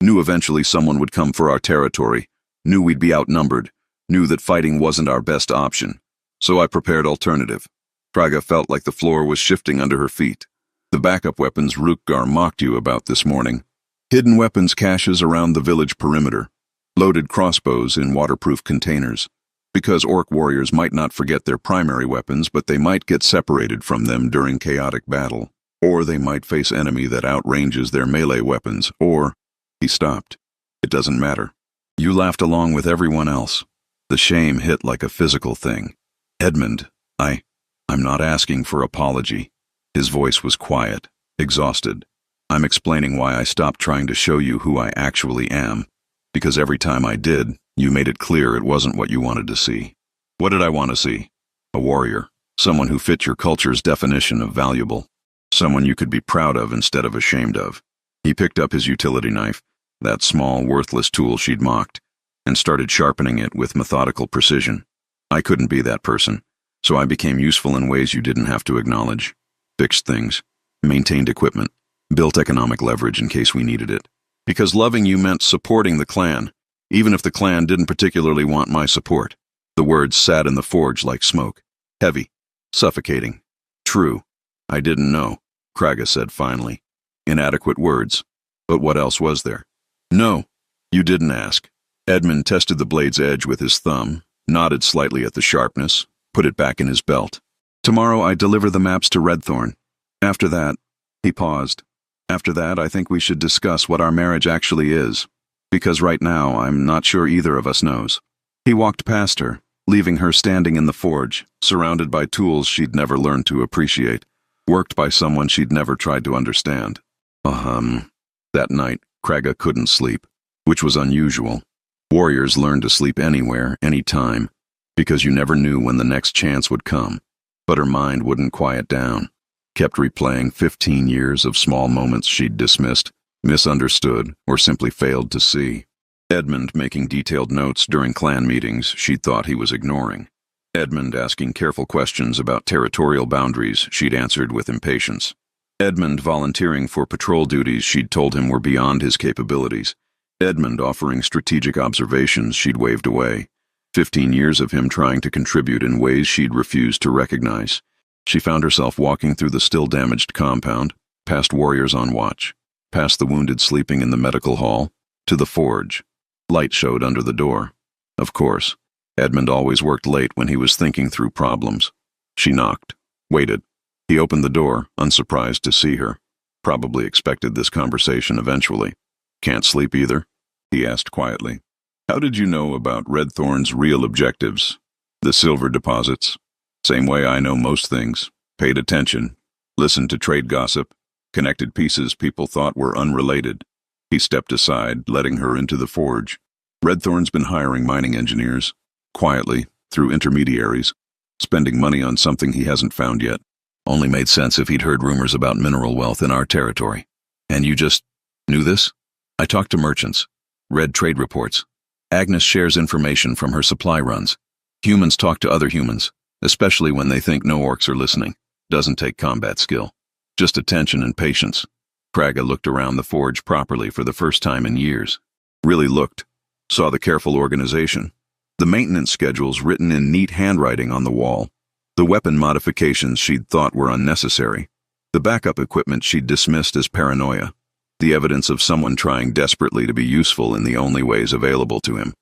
Knew eventually someone would come for our territory. Knew we'd be outnumbered. Knew that fighting wasn't our best option. So I prepared alternative. Kraga felt like the floor was shifting under her feet. The backup weapons Rukgar mocked you about this morning. Hidden weapons caches around the village perimeter. Loaded crossbows in waterproof containers. Because orc warriors might not forget their primary weapons, but they might get separated from them during chaotic battle. Or they might face enemy that outranges their melee weapons, or... He stopped. It doesn't matter. You laughed along with everyone else. The shame hit like a physical thing. Edmund, I'm not asking for apology. His voice was quiet, exhausted. I'm explaining why I stopped trying to show you who I actually am. Because every time I did, you made it clear it wasn't what you wanted to see. What did I want to see? A warrior. Someone who fit your culture's definition of valuable. Someone you could be proud of instead of ashamed of. He picked up his utility knife, that small, worthless tool she'd mocked, and started sharpening it with methodical precision. I couldn't be that person, so I became useful in ways you didn't have to acknowledge. Fixed things, maintained equipment, built economic leverage in case we needed it. Because loving you meant supporting the clan, even if the clan didn't particularly want my support. The words sat in the forge like smoke. Heavy. Suffocating. True. I didn't know, Kraga said finally. Inadequate words. But what else was there? No, you didn't ask. Edmund tested the blade's edge with his thumb, nodded slightly at the sharpness, put it back in his belt. Tomorrow I deliver the maps to Redthorn. After that, he paused. After that, I think we should discuss what our marriage actually is. Because right now, I'm not sure either of us knows. He walked past her, leaving her standing in the forge, surrounded by tools she'd never learned to appreciate, worked by someone she'd never tried to understand. That night, Kraga couldn't sleep, which was unusual. Warriors learned to sleep anywhere, anytime, because you never knew when the next chance would come. But her mind wouldn't quiet down, kept replaying 15 years of small moments she'd dismissed, misunderstood, or simply failed to see. Edmund making detailed notes during clan meetings she'd thought he was ignoring. Edmund asking careful questions about territorial boundaries she'd answered with impatience. Edmund volunteering for patrol duties she'd told him were beyond his capabilities. Edmund offering strategic observations she'd waved away. 15 years of him trying to contribute in ways she'd refused to recognize. She found herself walking through the still-damaged compound, past warriors on watch, past the wounded sleeping in the medical hall, to the forge. Light showed under the door. Of course, Edmund always worked late when he was thinking through problems. She knocked, waited. He opened the door, unsurprised to see her. Probably expected this conversation eventually. Can't sleep either? He asked quietly. How did you know about Redthorn's real objectives? The silver deposits? Same way I know most things. Paid attention. Listened to trade gossip. Connected pieces people thought were unrelated. He stepped aside, letting her into the forge. Redthorn's been hiring mining engineers. Quietly, through intermediaries. Spending money on something he hasn't found yet. Only made sense if he'd heard rumors about mineral wealth in our territory. And you just knew this? I talked to merchants. Read trade reports. Agnes shares information from her supply runs. Humans talk to other humans, especially when they think no orcs are listening. Doesn't take combat skill. Just attention and patience. Kraga looked around the forge properly for the first time in years. Really looked. Saw the careful organization. The maintenance schedules written in neat handwriting on the wall. The weapon modifications she'd thought were unnecessary. The backup equipment she'd dismissed as paranoia. The evidence of someone trying desperately to be useful in the only ways available to him.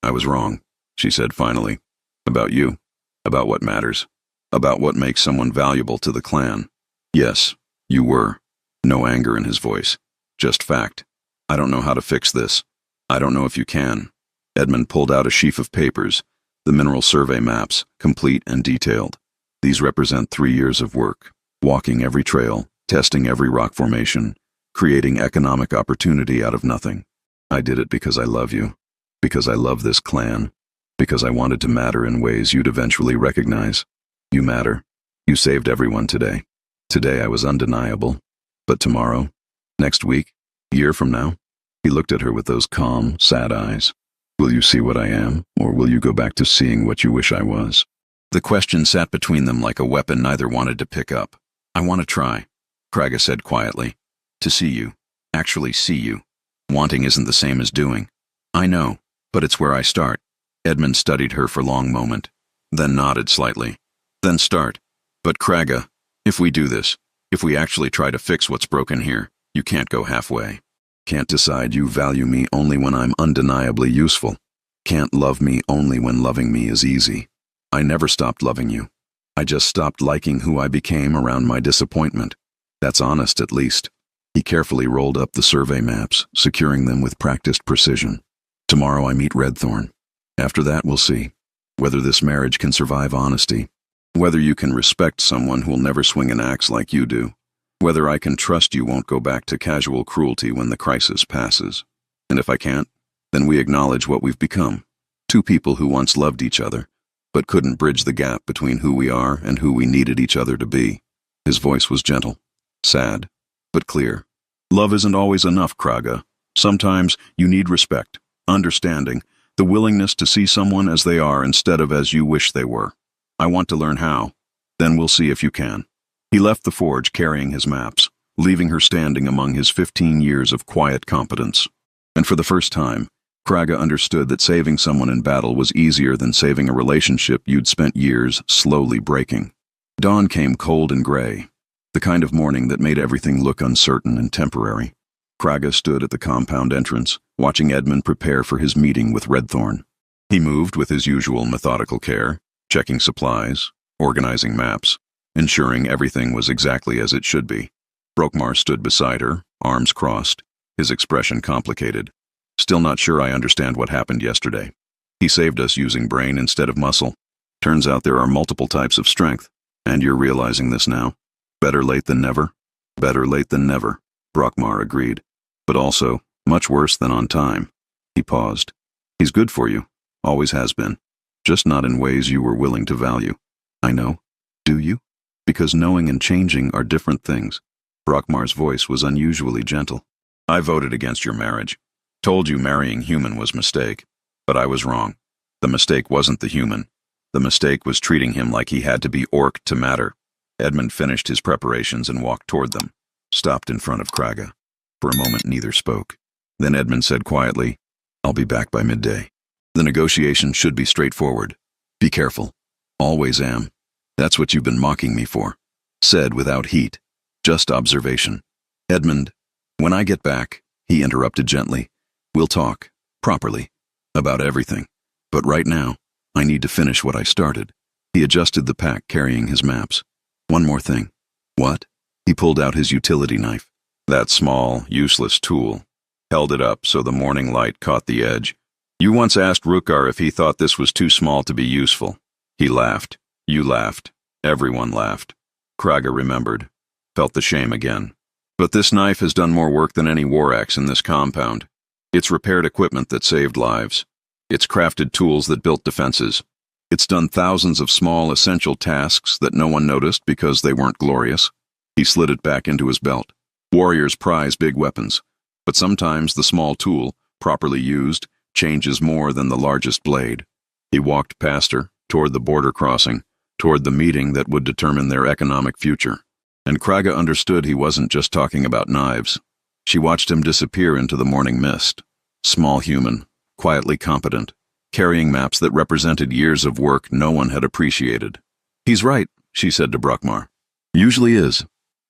I was wrong, she said finally. About you. About what matters. About what makes someone valuable to the clan. Yes, you were. No anger in his voice. Just fact. I don't know how to fix this. I don't know if you can. Edmund pulled out a sheaf of papers, the mineral survey maps, complete and detailed. These represent 3 years of work, walking every trail, testing every rock formation, creating economic opportunity out of nothing. I did it because I love you, because I love this clan, because I wanted to matter in ways you'd eventually recognize. You matter. You saved everyone today. Today I was undeniable. But tomorrow, next week, a year from now, he looked at her with those calm, sad eyes. Will you see what I am, or will you go back to seeing what you wish I was? The question sat between them like a weapon neither wanted to pick up. I want to try, Kraga said quietly. To see you. Actually see you. Wanting isn't the same as doing. I know, but it's where I start. Edmund studied her for a long moment, then nodded slightly. Then start. But Kraga, if we do this, if we actually try to fix what's broken here, you can't go halfway. Can't decide you value me only when I'm undeniably useful. Can't love me only when loving me is easy. I never stopped loving you. I just stopped liking who I became around my disappointment. That's honest, at least. He carefully rolled up the survey maps, securing them with practiced precision. Tomorrow I meet Redthorn. After that we'll see. Whether this marriage can survive honesty. Whether you can respect someone who'll never swing an axe like you do. Whether I can trust you won't go back to casual cruelty when the crisis passes. And if I can't, then we acknowledge what we've become. Two people who once loved each other, but couldn't bridge the gap between who we are and who we needed each other to be. His voice was gentle, sad, but clear. Love isn't always enough, Kraga. Sometimes you need respect, understanding, the willingness to see someone as they are instead of as you wish they were. I want to learn how. Then we'll see if you can. He left the forge carrying his maps, leaving her standing among his 15 years of quiet competence. And for the first time, Kraga understood that saving someone in battle was easier than saving a relationship you'd spent years slowly breaking. Dawn came cold and gray, the kind of morning that made everything look uncertain and temporary. Kraga stood at the compound entrance, watching Edmund prepare for his meeting with Redthorn. He moved with his usual methodical care, checking supplies, organizing maps, ensuring everything was exactly as it should be. Brokmar stood beside her, arms crossed, his expression complicated. Still not sure I understand what happened yesterday. He saved us using brain instead of muscle. Turns out there are multiple types of strength, and you're realizing this now. Better late than never? Better late than never, Brokmar agreed. But also, much worse than on time. He paused. He's good for you, always has been. Just not in ways you were willing to value. I know. Do you? Because knowing and changing are different things. Brokmar's voice was unusually gentle. I voted against your marriage. Told you marrying human was a mistake. But I was wrong. The mistake wasn't the human. The mistake was treating him like he had to be orc to matter. Edmund finished his preparations and walked toward them, stopped in front of Kraga. For a moment neither spoke. Then Edmund said quietly, I'll be back by midday. The negotiation should be straightforward. Be careful. Always am. That's what you've been mocking me for. Said without heat. Just observation. Edmund, when I get back, he interrupted gently, we'll talk, properly, about everything. But right now, I need to finish what I started. He adjusted the pack carrying his maps. One more thing. What? He pulled out his utility knife. That small, useless tool. Held it up so the morning light caught the edge. You once asked Rukar if he thought this was too small to be useful. He laughed. You laughed. Everyone laughed. Kraga remembered. Felt the shame again. But this knife has done more work than any war axe in this compound. It's repaired equipment that saved lives. It's crafted tools that built defenses. It's done thousands of small, essential tasks that no one noticed because they weren't glorious. He slid it back into his belt. Warriors prize big weapons, but sometimes the small tool, properly used, changes more than the largest blade. He walked past her, toward the border crossing, toward the meeting that would determine their economic future. And Kraga understood he wasn't just talking about knives. She watched him disappear into the morning mist. Small human, quietly competent, carrying maps that represented years of work no one had appreciated. He's right, she said to Brokmar. Usually is.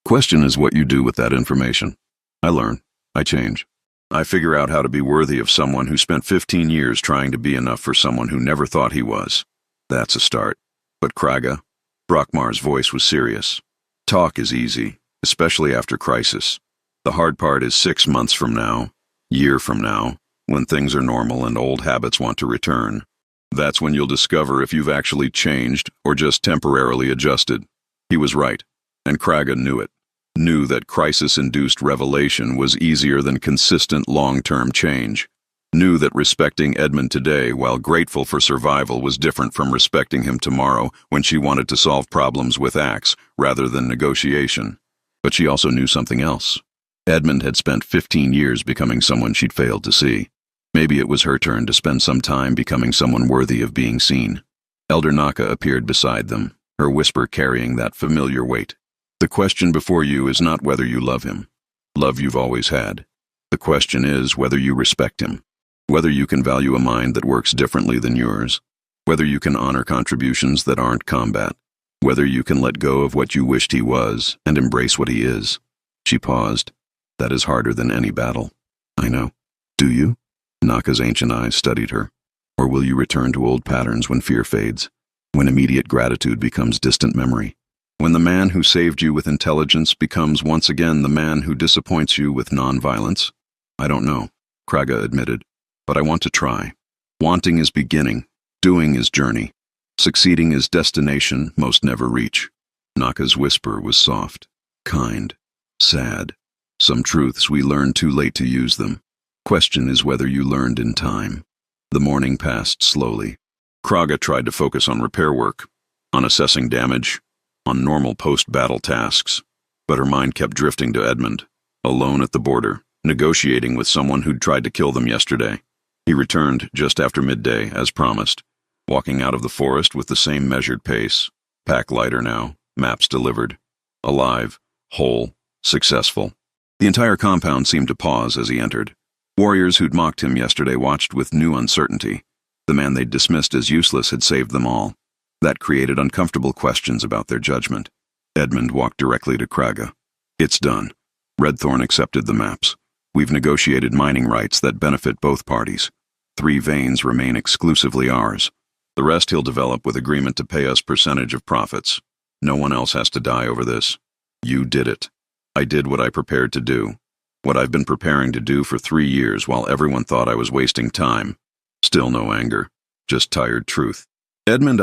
Question is what you do with that information. I learn. I change. I figure out how to be worthy of someone who spent 15 years trying to be enough for someone who never thought he was. That's a start. But Kraga, Brokmar's voice was serious. Talk is easy, especially after crisis. The hard part is 6 months from now, year from now, when things are normal and old habits want to return. That's when you'll discover if you've actually changed or just temporarily adjusted. He was right, and Kraga knew it. Knew that crisis-induced revelation was easier than consistent long-term change. Knew that respecting Edmund today, while grateful for survival, was different from respecting him tomorrow when she wanted to solve problems with axe rather than negotiation. But she also knew something else. Edmund had spent 15 years becoming someone she'd failed to see. Maybe it was her turn to spend some time becoming someone worthy of being seen. Elder Naka appeared beside them, her whisper carrying that familiar weight. The question before you is not whether you love him. Love you've always had. The question is whether you respect him. Whether you can value a mind that works differently than yours. Whether you can honor contributions that aren't combat. Whether you can let go of what you wished he was and embrace what he is. She paused. That is harder than any battle. I know. Do you? Naka's ancient eyes studied her. Or will you return to old patterns when fear fades? When immediate gratitude becomes distant memory? When the man who saved you with intelligence becomes once again the man who disappoints you with non-violence? I don't know, Kraga admitted, but I want to try. Wanting is beginning, doing is journey. Succeeding is destination most never reach. Naka's whisper was soft, kind. Sad. Some truths we learn too late to use them. Question is whether you learned in time. The morning passed slowly. Kraga tried to focus on repair work, on assessing damage, on normal post-battle tasks, but her mind kept drifting to Edmund, alone at the border, negotiating with someone who'd tried to kill them yesterday. He returned just after midday, as promised, walking out of the forest with the same measured pace, pack lighter now, maps delivered, alive, whole, successful. The entire compound seemed to pause as he entered. Warriors who'd mocked him yesterday watched with new uncertainty. The man they'd dismissed as useless had saved them all. That created uncomfortable questions about their judgment. Edmund walked directly to Kraga. It's done. Redthorn accepted the maps. We've negotiated mining rights that benefit both parties. 3 veins remain exclusively ours. The rest he'll develop with agreement to pay us percentage of profits. No one else has to die over this. You did it. I did what I prepared to do. What I've been preparing to do for 3 years while everyone thought I was wasting time. Still no anger. Just tired truth. Edmund,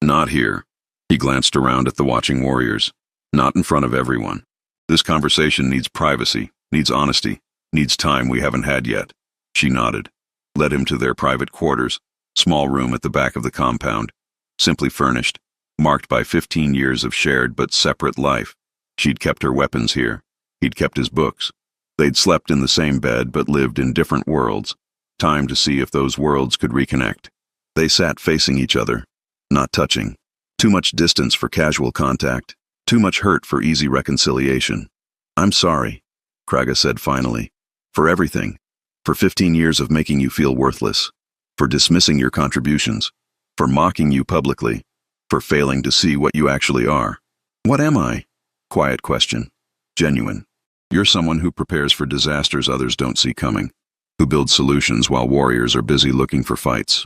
Not here. He glanced around at the watching warriors. Not in front of everyone. This conversation needs privacy, needs honesty, needs time we haven't had yet. She nodded. Led him to their private quarters, small room at the back of the compound, simply furnished, marked by 15 years of shared but separate life. She'd kept her weapons here. He'd kept his books. They'd slept in the same bed but lived in different worlds. Time to see if those worlds could reconnect. They sat facing each other, not touching. Too much distance for casual contact. Too much hurt for easy reconciliation. I'm sorry, Kraga said finally. For everything. For 15 years of making you feel worthless. For dismissing your contributions. For mocking you publicly. For failing to see what you actually are. What am I? Quiet question. Genuine. You're someone who prepares for disasters others don't see coming. Who builds solutions while warriors are busy looking for fights.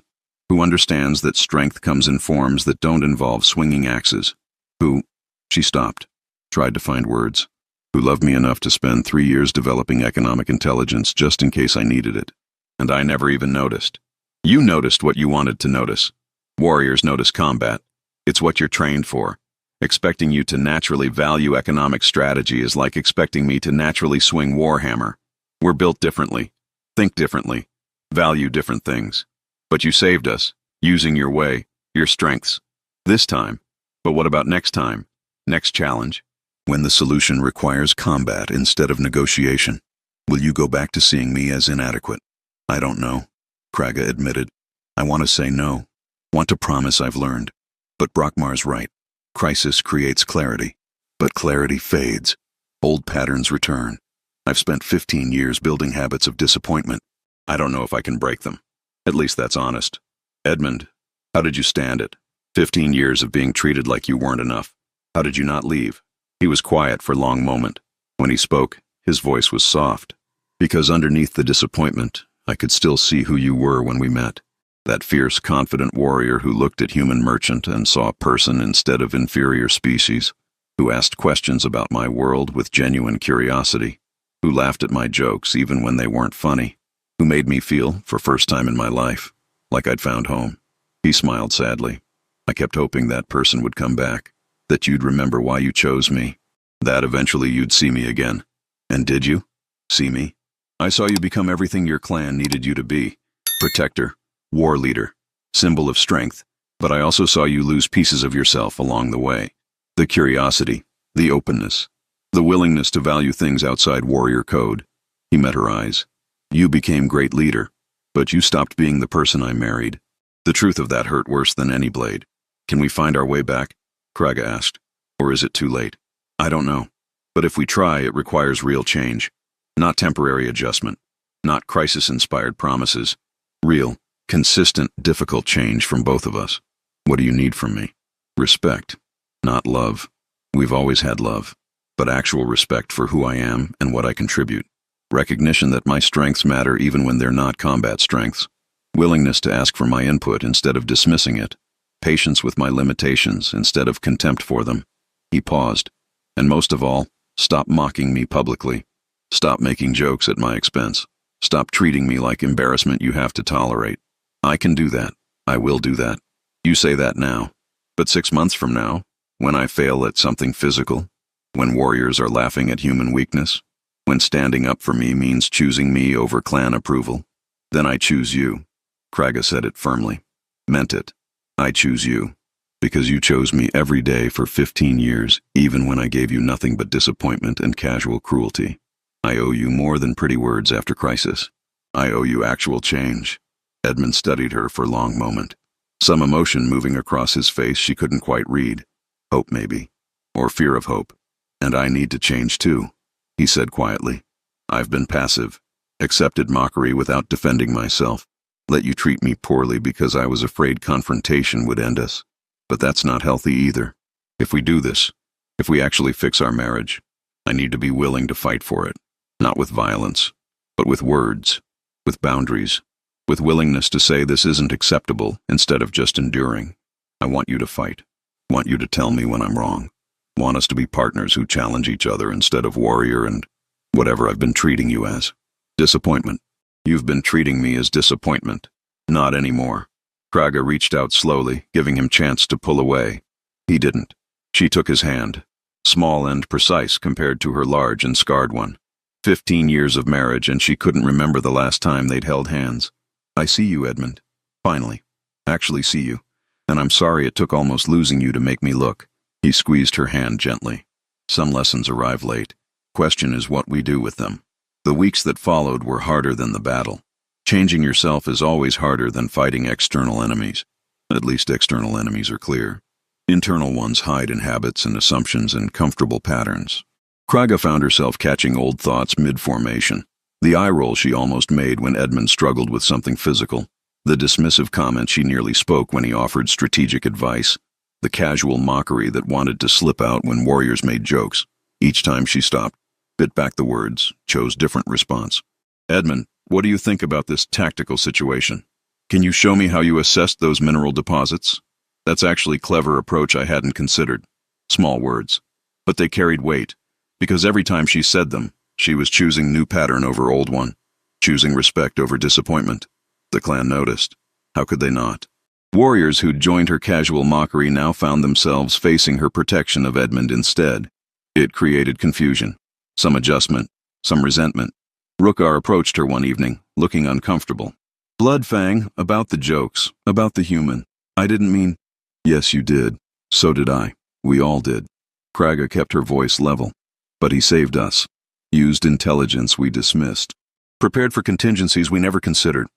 Who understands that strength comes in forms that don't involve swinging axes. Who... She stopped, tried to find words. Who loved me enough to spend 3 years developing economic intelligence just in case I needed it. And I never even noticed. You noticed what you wanted to notice. Warriors notice combat. It's what you're trained for. Expecting you to naturally value economic strategy is like expecting me to naturally swing Warhammer. We're built differently. Think differently. Value different things. But you saved us, using your way, your strengths. This time. But what about next time? Next challenge? When the solution requires combat instead of negotiation, will you go back to seeing me as inadequate? I don't know, Kraga admitted. I want to say no. Want to promise I've learned. But Brockmar's right. Crisis creates clarity. But clarity fades. Old patterns return. I've spent 15 years building habits of disappointment. I don't know if I can break them. At least that's honest. Edmund, how did you stand it? 15 years of being treated like you weren't enough. How did you not leave? He was quiet for a long moment. When he spoke, his voice was soft. Because underneath the disappointment, I could still see who you were when we met. That fierce, confident warrior who looked at human merchant and saw person instead of inferior species. Who asked questions about my world with genuine curiosity. Who laughed at my jokes even when they weren't funny. Who made me feel, for first time in my life, like I'd found home. He smiled sadly. I kept hoping that person would come back, that you'd remember why you chose me, that eventually you'd see me again. And did you? See me? I saw you become everything your clan needed you to be. Protector, war leader, symbol of strength, but I also saw you lose pieces of yourself along the way. The curiosity, the openness, the willingness to value things outside warrior code. He met her eyes. You became great leader, but you stopped being the person I married. The truth of that hurt worse than any blade. Can we find our way back? Kraga asked. Or is it too late? I don't know. But if we try, it requires real change. Not temporary adjustment. Not crisis-inspired promises. Real, consistent, difficult change from both of us. What do you need from me? Respect. Not love. We've always had love. But actual respect for who I am and what I contribute. Recognition that my strengths matter even when they're not combat strengths. Willingness to ask for my input instead of dismissing it. Patience with my limitations instead of contempt for them. He paused. And most of all, stop mocking me publicly. Stop making jokes at my expense. Stop treating me like embarrassment you have to tolerate. I can do that. I will do that. You say that now. But 6 months from now, when I fail at something physical, When warriors are laughing at human weakness? When standing up for me means choosing me over clan approval? Then I choose you. Kraga said it firmly. Meant it. I choose you. Because you chose me every day for 15 years, even when I gave you nothing but disappointment and casual cruelty. I owe you more than pretty words after crisis. I owe you actual change. Edmund studied her for a long moment. Some emotion moving across his face she couldn't quite read. Hope, maybe. Or fear of hope. And I need to change too, he said quietly. I've been passive, accepted mockery without defending myself, let you treat me poorly because I was afraid confrontation would end us. But that's not healthy either. If we do this, if we actually fix our marriage, I need to be willing to fight for it. Not with violence, but with words, with boundaries, with willingness to say this isn't acceptable instead of just enduring. I want you to fight. Want you to tell me when I'm wrong. Want us to be partners who challenge each other instead of warrior and whatever I've been treating you as. Disappointment. You've been treating me as disappointment. Not anymore. Kraga reached out slowly, giving him chance to pull away. He didn't. She took his hand, small and precise compared to her large and scarred one. 15 years of marriage, and she couldn't remember the last time they'd held hands. I see you, Edmund. Finally. Actually see you. And I'm sorry it took almost losing you to make me look. He squeezed her hand gently. Some lessons arrive late. Question is what we do with them. The weeks that followed were harder than the battle. Changing yourself is always harder than fighting external enemies. At least external enemies are clear. Internal ones hide in habits and assumptions and comfortable patterns. Kraga found herself catching old thoughts mid-formation. The eye roll she almost made when Edmund struggled with something physical. The dismissive comment she nearly spoke when he offered strategic advice. The casual mockery that wanted to slip out when warriors made jokes. Each time she stopped, bit back the words, chose different response. Edmund, what do you think about this tactical situation? Can you show me how you assessed those mineral deposits? That's actually a clever approach I hadn't considered. Small words. But they carried weight, because every time she said them, she was choosing new pattern over old one, choosing respect over disappointment. The clan noticed. How could they not? Warriors who'd joined her casual mockery now found themselves facing her protection of Edmund instead. It created confusion, some adjustment, some resentment. Rukar approached her one evening, looking uncomfortable. Bloodfang, about the jokes, about the human. I didn't mean... Yes, you did. So did I. We all did. Kraga kept her voice level. But he saved us. Used intelligence we dismissed. Prepared for contingencies we never considered.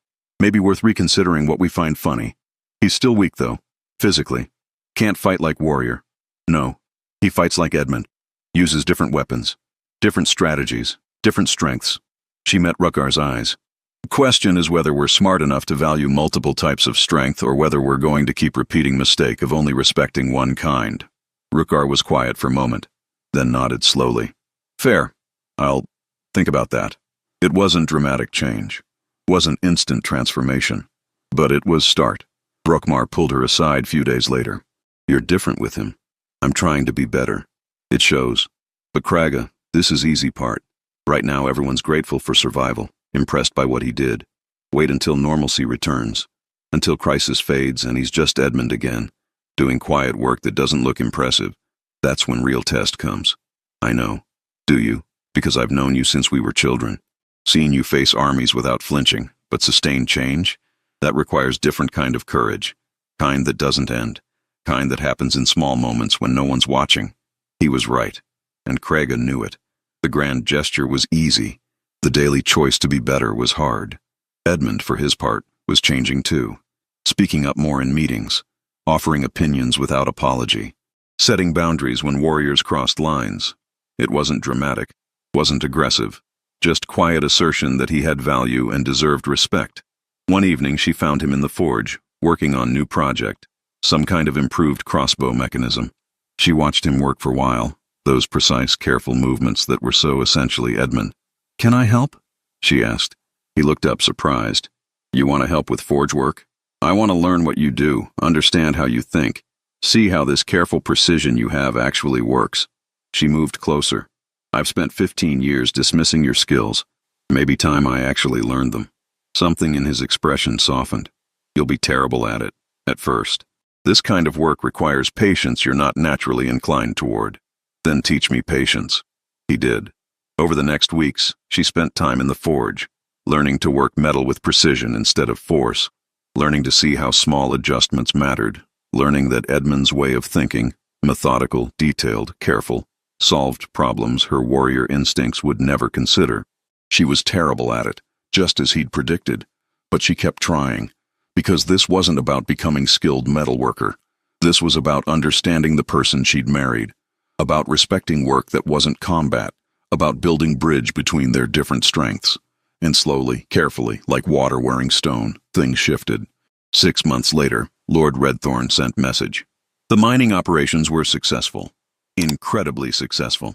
Maybe worth reconsidering what we find funny. He's still weak, though. Physically. Can't fight like warrior. No. He fights like Edmund. Uses different weapons. Different strategies. Different strengths. She met Rukar's eyes. The question is whether we're smart enough to value multiple types of strength or whether we're going to keep repeating mistake of only respecting one kind. Rukar was quiet for a moment, then nodded slowly. Fair. I'll think about that. It wasn't dramatic change. Wasn't instant transformation. But it was start. Brokmar pulled her aside few days later. You're different with him. I'm trying to be better. It shows. But Kraga, this is easy part. Right now everyone's grateful for survival, impressed by what he did. Wait until normalcy returns. Until crisis fades and he's just Edmund again, doing quiet work that doesn't look impressive. That's when real test comes. I know. Do you? Because I've known you since we were children. Seen you face armies without flinching, but sustain change? That requires different kind of courage. Kind that doesn't end. Kind that happens in small moments when no one's watching. He was right. And Kraga knew it. The grand gesture was easy. The daily choice to be better was hard. Edmund, for his part, was changing too. Speaking up more in meetings. Offering opinions without apology. Setting boundaries when warriors crossed lines. It wasn't dramatic. Wasn't aggressive. Just quiet assertion that he had value and deserved respect. One evening she found him in the forge, working on new project. Some kind of improved crossbow mechanism. She watched him work for a while, those precise, careful movements that were so essentially Edmund. Can I help? She asked. He looked up surprised. You want to help with forge work? I want to learn what you do, understand how you think, see how this careful precision you have actually works. She moved closer. I've spent 15 years dismissing your skills. Maybe time I actually learned them. Something in his expression softened. You'll be terrible at it, at first. This kind of work requires patience you're not naturally inclined toward. Then teach me patience. He did. Over the next weeks, she spent time in the forge, learning to work metal with precision instead of force, learning to see how small adjustments mattered, learning that Edmund's way of thinking, methodical, detailed, careful, solved problems her warrior instincts would never consider. She was terrible at it, just as he'd predicted, but she kept trying, because this wasn't about becoming skilled metalworker. This was about understanding the person she'd married, about respecting work that wasn't combat, about building bridge between their different strengths. And slowly, carefully, like water wearing stone, things shifted. 6 months later, Lord Redthorn sent message. The mining operations were successful. Incredibly successful.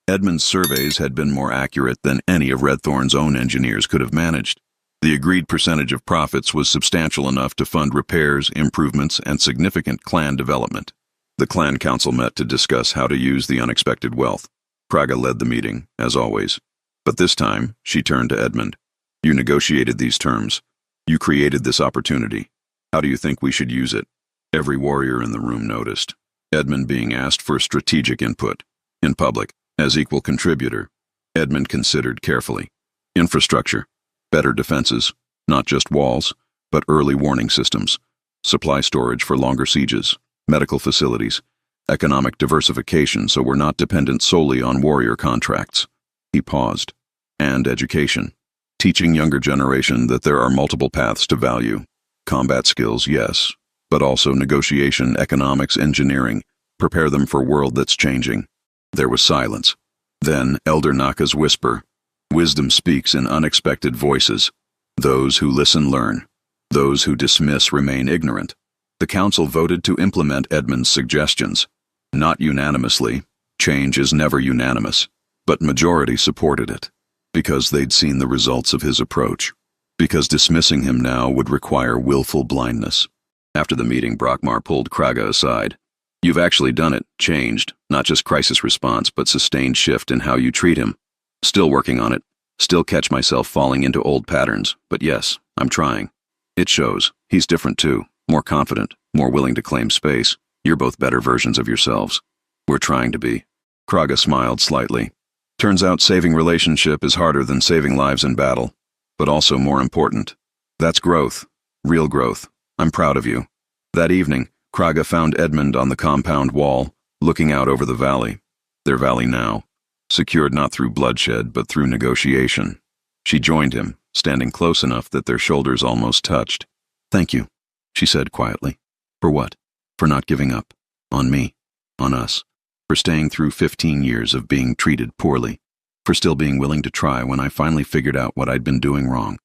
Edmund's surveys had been more accurate than any of Redthorn's own engineers could have managed. The agreed percentage of profits was substantial enough to fund repairs, improvements, and significant clan development. The clan council met to discuss how to use the unexpected wealth. Kraga led the meeting, as always. But this time, she turned to Edmund. You negotiated these terms. You created this opportunity. How do you think we should use it? Every warrior in the room noticed. Edmund being asked for strategic input. In public, as equal contributor. Edmund considered carefully. Infrastructure. Better defenses. Not just walls, but early warning systems. Supply storage for longer sieges. Medical facilities. Economic diversification so we're not dependent solely on warrior contracts. He paused. And education. Teaching younger generation that there are multiple paths to value. Combat skills, yes, but also negotiation, economics, engineering. Prepare them for a world that's changing. There was silence. Then Elder Naka's whisper. Wisdom speaks in unexpected voices. Those who listen learn. Those who dismiss remain ignorant. The council voted to implement Edmund's suggestions. Not unanimously. Change is never unanimous. But majority supported it, because they'd seen the results of his approach, because dismissing him now would require willful blindness. After the meeting, Brockmar pulled Kraga aside. You've actually done it, changed, not just crisis response, but sustained shift in how you treat him. Still working on it, still catch myself falling into old patterns, but yes, I'm trying. It shows, he's different too, more confident, more willing to claim space. You're both better versions of yourselves. We're trying to be. Kraga smiled slightly. Turns out saving relationship is harder than saving lives in battle, but also more important. That's growth. Real growth. I'm proud of you. That evening, Kraga found Edmund on the compound wall, looking out over the valley. Their valley now. Secured not through bloodshed, but through negotiation. She joined him, standing close enough that their shoulders almost touched. Thank you, she said quietly. For what? For not giving up. On me. On us. For staying through 15 years of being treated poorly, for still being willing to try when I finally figured out what I'd been doing wrong.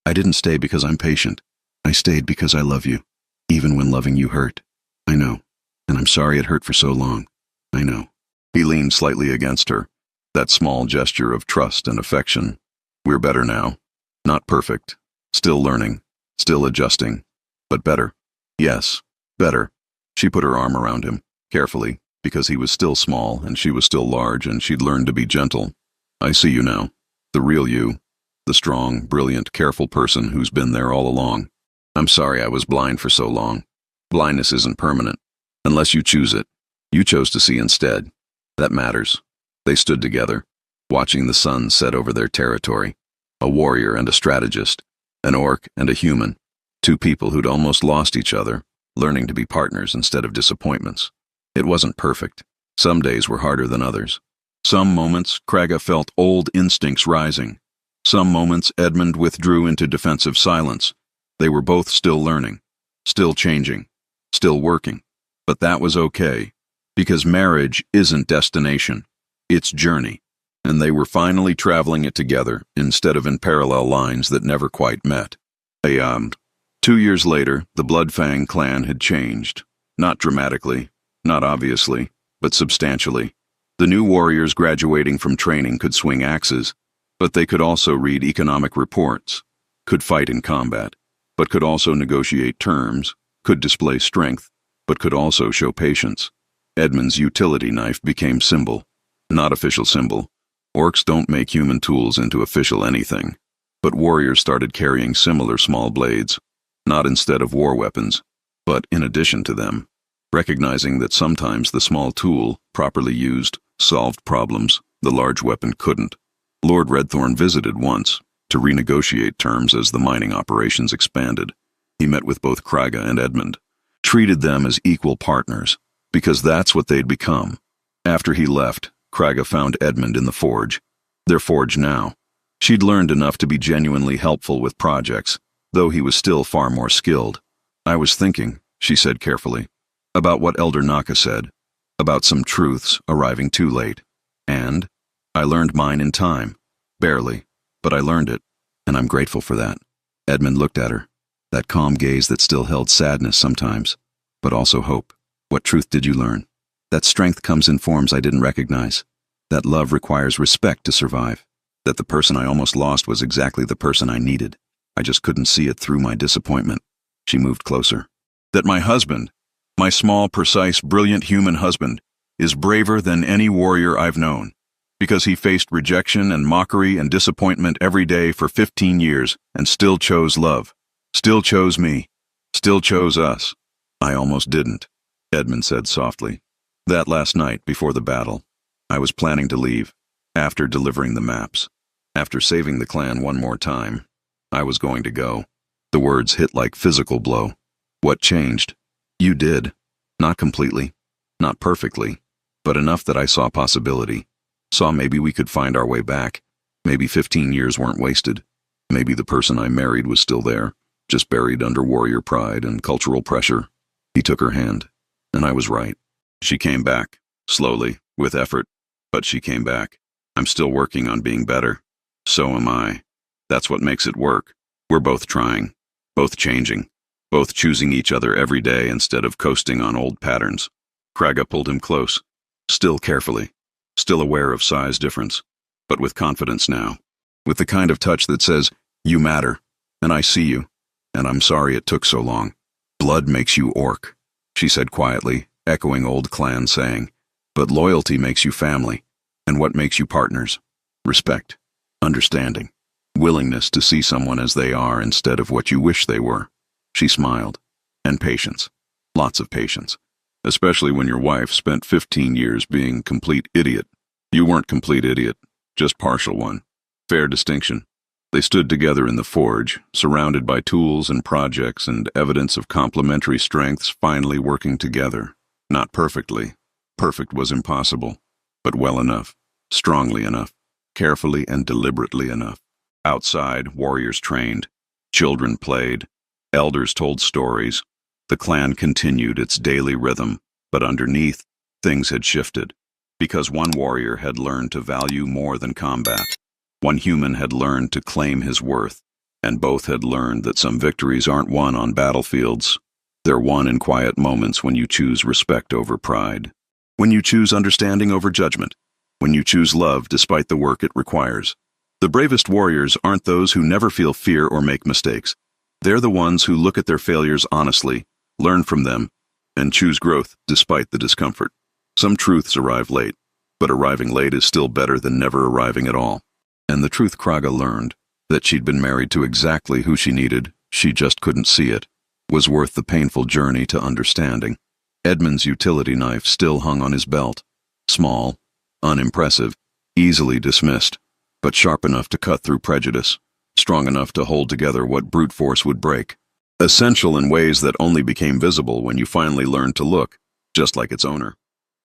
I didn't stay because I'm patient. I stayed because I love you, even when loving you hurt. I know, and I'm sorry it hurt for so long. I know. He leaned slightly against her, that small gesture of trust and affection. We're better now. Not perfect. Still learning. Still adjusting. But better. Yes, better. She put her arm around him, carefully, because he was still small and she was still large and she'd learned to be gentle. I see you now. The real you. The strong, brilliant, careful person who's been there all along. I'm sorry I was blind for so long. Blindness isn't permanent. Unless you choose it. You chose to see instead. That matters. They stood together, watching the sun set over their territory. A warrior and a strategist. An orc and a human. Two people who'd almost lost each other, learning to be partners instead of disappointments. It wasn't perfect. Some days were harder than others. Some moments, Kraga felt old instincts rising. Some moments, Edmund withdrew into defensive silence. They were both still learning, still changing, still working. But that was okay, because marriage isn't destination. It's journey. And they were finally traveling it together, instead of in parallel lines that never quite met. 2 years later, the Bloodfang clan had changed. Not dramatically. Not obviously, but substantially. The new warriors graduating from training could swing axes, but they could also read economic reports, could fight in combat, but could also negotiate terms, could display strength, but could also show patience. Edmund's utility knife became symbol, not official symbol. Orcs don't make human tools into official anything, but warriors started carrying similar small blades, not instead of war weapons, but in addition to them. Recognizing that sometimes the small tool, properly used, solved problems the large weapon couldn't. Lord Redthorn visited once to renegotiate terms as the mining operations expanded. He met with both Kraga and Edmund, treated them as equal partners, because that's what they'd become. After he left, Kraga found Edmund in the forge. Their forge now. She'd learned enough to be genuinely helpful with projects, though he was still far more skilled. "I was thinking," she said carefully, "about what Elder Naka said, about some truths arriving too late. And I learned mine in time. Barely, but I learned it, and I'm grateful for that." Edmund looked at her, that calm gaze that still held sadness sometimes, but also hope. "What truth did you learn?" "That strength comes in forms I didn't recognize. That love requires respect to survive. That the person I almost lost was exactly the person I needed. I just couldn't see it through my disappointment." She moved closer. "That my husband, my small, precise, brilliant human husband, is braver than any warrior I've known, because he faced rejection and mockery and disappointment every day for 15 years and still chose love, still chose me, still chose us." "I almost didn't," Edmund said softly. "That last night before the battle, I was planning to leave, after delivering the maps, after saving the clan one more time. I was going to go." The words hit like physical blow. "What changed?" "You did. Not completely, not perfectly, but enough that I saw possibility. Saw maybe we could find our way back. Maybe 15 years weren't wasted. Maybe the person I married was still there, just buried under warrior pride and cultural pressure." He took her hand, and I was right. She came back, slowly, with effort, but she came back. "I'm still working on being better. So am I. That's what makes it work. We're both trying, both changing, both choosing each other every day instead of coasting on old patterns." Kraga pulled him close, still carefully, still aware of size difference, but with confidence now, with the kind of touch that says, "You matter, and I see you, and I'm sorry it took so long." "Blood makes you orc," she said quietly, echoing old clan saying, "but loyalty makes you family, and what makes you partners? Respect, understanding, willingness to see someone as they are instead of what you wish they were." She smiled. "And patience. Lots of patience. Especially when your wife spent 15 years being complete idiot." "You weren't complete idiot, just partial one." Fair distinction. They stood together in the forge, surrounded by tools and projects and evidence of complementary strengths finally working together. Not perfectly. Perfect was impossible, but well enough, strongly enough, carefully and deliberately enough. Outside, warriors trained, children played, elders told stories. The clan continued its daily rhythm, but underneath, things had shifted. Because one warrior had learned to value more than combat. One human had learned to claim his worth, and both had learned that some victories aren't won on battlefields. They're won in quiet moments when you choose respect over pride, when you choose understanding over judgment, when you choose love despite the work it requires. The bravest warriors aren't those who never feel fear or make mistakes. They're the ones who look at their failures honestly, learn from them, and choose growth despite the discomfort. Some truths arrive late, but arriving late is still better than never arriving at all. And the truth Kraga learned, that she'd been married to exactly who she needed, she just couldn't see it, was worth the painful journey to understanding. Edmund's utility knife still hung on his belt. Small, unimpressive, easily dismissed, but sharp enough to cut through prejudice, strong enough to hold together what brute force would break. Essential in ways that only became visible when you finally learned to look, just like its owner.